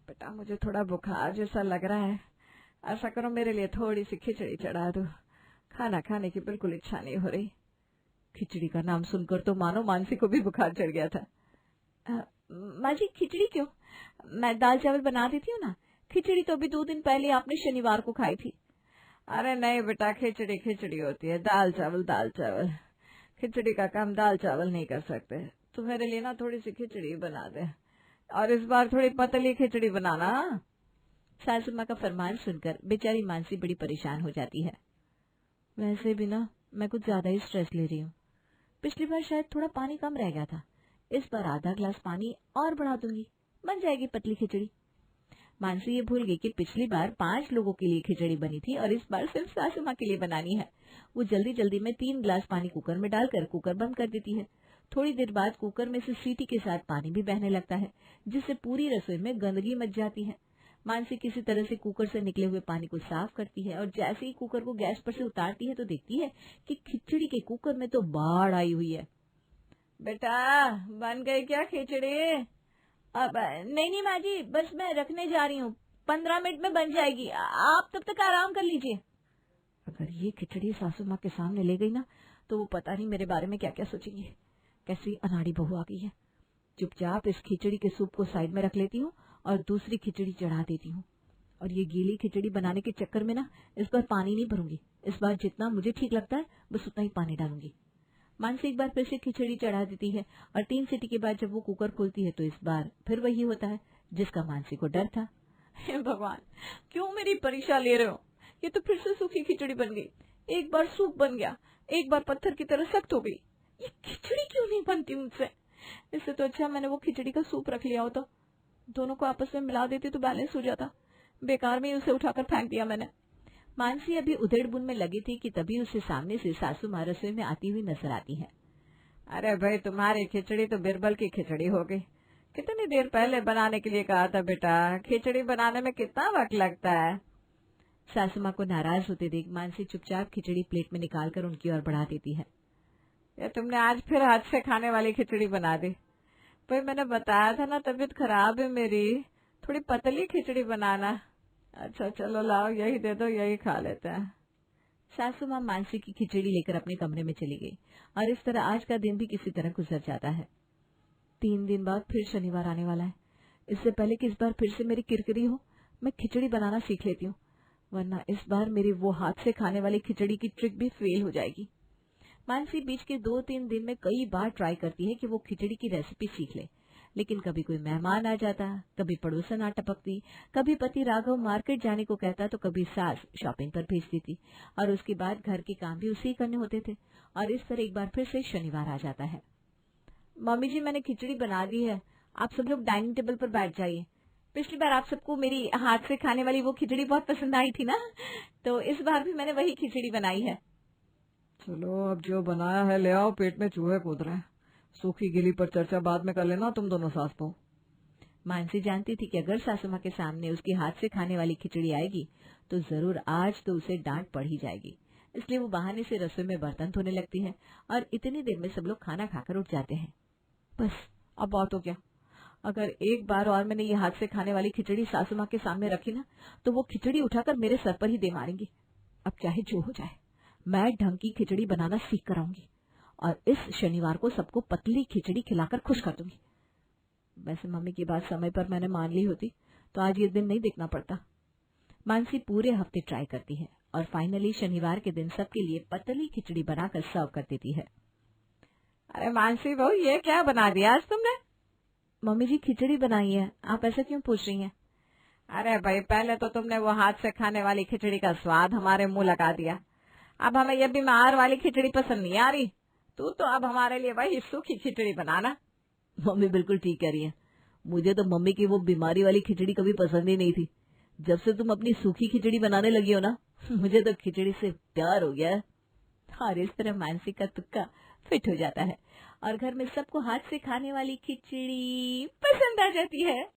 बेटा मुझे थोड़ा बुखार जैसा लग रहा है, ऐसा करो मेरे लिए थोड़ी सी खिचड़ी चढ़ा दो, खाना खाने की बिल्कुल इच्छा नहीं हो रही। खिचड़ी का नाम सुनकर तो मानो मानसी को भी बुखार चढ़ गया था। माँ जी खिचड़ी क्यों, मैं दाल चावल बना देती हूँ ना। खिचड़ी तो अभी 2 दिन पहले आपने शनिवार को खाई थी। अरे नहीं बेटा, खिचड़ी खिचड़ी होती है, दाल चावल दाल चावल। खिचड़ी का काम दाल चावल नहीं कर सकते। तो मेरे लिए ना थोड़ी सी खिचड़ी बना दे, और इस बार थोड़ी पतली खिचड़ी बनाना। सासू माँ का फरमान सुनकर बेचारी मानसी बड़ी परेशान हो जाती है। वैसे भी ना मैं कुछ ज्यादा ही स्ट्रेस ले रही हूँ। पिछली बार शायद थोड़ा पानी कम रह गया था, इस बार आधा ग्लास पानी और बढ़ा दूंगी, बन जाएगी पतली खिचड़ी। मानसी ये भूल गई कि पिछली बार 5 लोगों के लिए खिचड़ी बनी थी और इस बार सिर्फ सासू माँ के लिए बनानी है। वो जल्दी जल्दी में 3 ग्लास पानी कुकर में डालकर कुकर बंद कर देती है। थोड़ी देर बाद कुकर में से सीटी के साथ पानी भी बहने लगता है, जिससे पूरी रसोई में गंदगी मच जाती है। मानसी किसी तरह से कुकर से निकले हुए पानी को साफ करती है और जैसे ही कुकर को गैस पर से उतारती है तो देखती है कि खिचड़ी के कुकर में तो बाढ़ आई हुई है। बेटा बन गई क्या खिचड़ी? अब नहीं माँ जी, बस मैं रखने जा रही हूँ, 15 मिनट में बन जाएगी, आप तब तक आराम कर लीजिए। अगर ये खिचड़ी सासू माँ के सामने ले गई ना तो वो पता नहीं मेरे बारे में क्या क्या सोचेंगे। कैसी अनाड़ी बहू आ गई है। चुपचाप इस खिचड़ी के सूप को साइड में रख लेती हूँ और दूसरी खिचड़ी चढ़ा देती हूँ। और ये गीली खिचड़ी बनाने के चक्कर में ना इस बार पानी नहीं भरूंगी, इस बार जितना मुझे ठीक लगता है बस उतना ही पानी डालूंगी। मानसी एक बार फिर से खिचड़ी चढ़ा देती है और 3 सीटी के बाद जब वो कुकर खोलती है तो इस बार फिर वही होता है जिसका मानसी को डर था। हे भगवान, क्यों मेरी परीक्षा ले रहे हो? ये तो फिर से सूखी खिचड़ी बन गई। एक बार सूप बन गया, एक बार पत्थर की तरह सख्त हो गई। ये खिचड़ी क्यों नहीं बनती मुझसे? इससे तो अच्छा मैंने वो खिचड़ी का सूप रख लिया होता, दोनों को आपस में मिला देती तो बैलेंस हो जाता। बेकार में उसे उठाकर फेंक दिया मैंने। मानसी अभी उधेड़-बुन में लगी थी कि तभी उससे सामने से सासू माँ रसोई में आती हुई नजर आती है। अरे भाई, तुम्हारी खिचड़ी तो बिरबल की खिचड़ी हो गई। कितनी देर पहले बनाने के लिए कहा था बेटा, खिचड़ी बनाने में कितना वक्त लगता है? सासू माँ को नाराज होते देख मानसी चुपचाप खिचड़ी प्लेट में निकालकर उनकी ओर बढ़ा देती है। ये तुमने आज फिर हाथ से खाने वाली खिचड़ी बना दी। भाई मैंने बताया था ना तबीयत खराब है मेरी, थोड़ी पतली खिचड़ी बनाना। अच्छा चलो लाओ, यही दे दो, यही खा लेते हैं। सासू माँ मानसी की खिचड़ी लेकर अपने कमरे में चली गई और इस तरह आज का दिन भी किसी तरह गुजर जाता है। 3 दिन बाद फिर शनिवार आने वाला है। इससे पहले कि इस बार फिर से मेरी किरकिरी हो, मैं खिचड़ी बनाना सीख लेती हूँ। वरना इस बार मेरी वो हाथ से खाने वाली खिचड़ी की ट्रिक भी फेल हो जाएगी। मानसी बीच के 2-3 दिन में कई बार ट्राई करती है कि वो खिचड़ी की रेसिपी सीख ले, लेकिन कभी कोई मेहमान आ जाता, कभी पड़ोसन आ टपकती, कभी पति राघव मार्केट जाने को कहता, तो कभी सास शॉपिंग पर भेज देती और उसके बाद घर के काम भी उसे ही करने होते थे। और इस तरह एक बार फिर से शनिवार आ जाता है। मम्मी जी, मैंने खिचड़ी बना दी है, आप सब लोग डाइनिंग टेबल पर बैठ जाइए। पिछली बार आप सबको मेरी हाथ से खाने वाली वो खिचड़ी बहुत पसंद आई थी ना, तो इस बार भी मैंने वही खिचड़ी बनाई है। चलो अब जो बनाया है ले आओ, पेट में चूहे कूद रहे हैं। सूखी गिली पर चर्चा बाद में कर लेना तुम दोनों सास बहू। मानसी जानती थी कि अगर सासू माँ के सामने उसके हाथ से खाने वाली खिचड़ी आएगी तो जरूर आज तो उसे डांट पड़ ही जाएगी, इसलिए वो बहाने से रसोई में बर्तन धोने लगती है और इतनी देर में सब लोग खाना खाकर उठ जाते हैं। बस अब बहुत हो गया, अगर एक बार और मैंने ये हाथ से खाने वाली खिचड़ी सासू माँ के सामने रखी ना तो वो खिचड़ी उठाकर मेरे सर पर ही दे मारेंगी। अब चाहे जो हो जाए, मैं ढंग की खिचड़ी बनाना सीख कर आऊंगी और इस शनिवार को सबको पतली खिचड़ी खिलाकर खुश कर दूंगी। वैसे मम्मी की बात समय पर मैंने मान ली होती तो आज ये दिन नहीं देखना पड़ता। मानसी पूरे हफ्ते ट्राई करती है और फाइनली शनिवार के दिन सबके लिए पतली खिचड़ी बनाकर सर्व कर देती है। अरे मानसी बहू, ये क्या बना दिया आज तुमने? मम्मी जी खिचड़ी बनाई है, आप ऐसा क्यों पूछ रही हैं? अरे भाई, पहले तो तुमने वो हाथ से खाने वाली खिचड़ी का स्वाद हमारे मुंह लगा दिया, अब हमें ये बीमार वाली खिचड़ी पसंद नहीं आ रही। तू तो अब हमारे लिए भाई सूखी खिचड़ी बनाना। मम्मी बिल्कुल ठीक कह रही है, मुझे तो मम्मी की वो बीमारी वाली खिचड़ी कभी पसंद ही नहीं थी। जब से तुम अपनी सूखी खिचड़ी बनाने लगी हो ना, मुझे तो खिचड़ी से प्यार हो गया है। और इस तरह मानसी का तुक्का फिट हो जाता है और घर में सबको हाथ से खाने वाली खिचड़ी पसंद आ जाती है।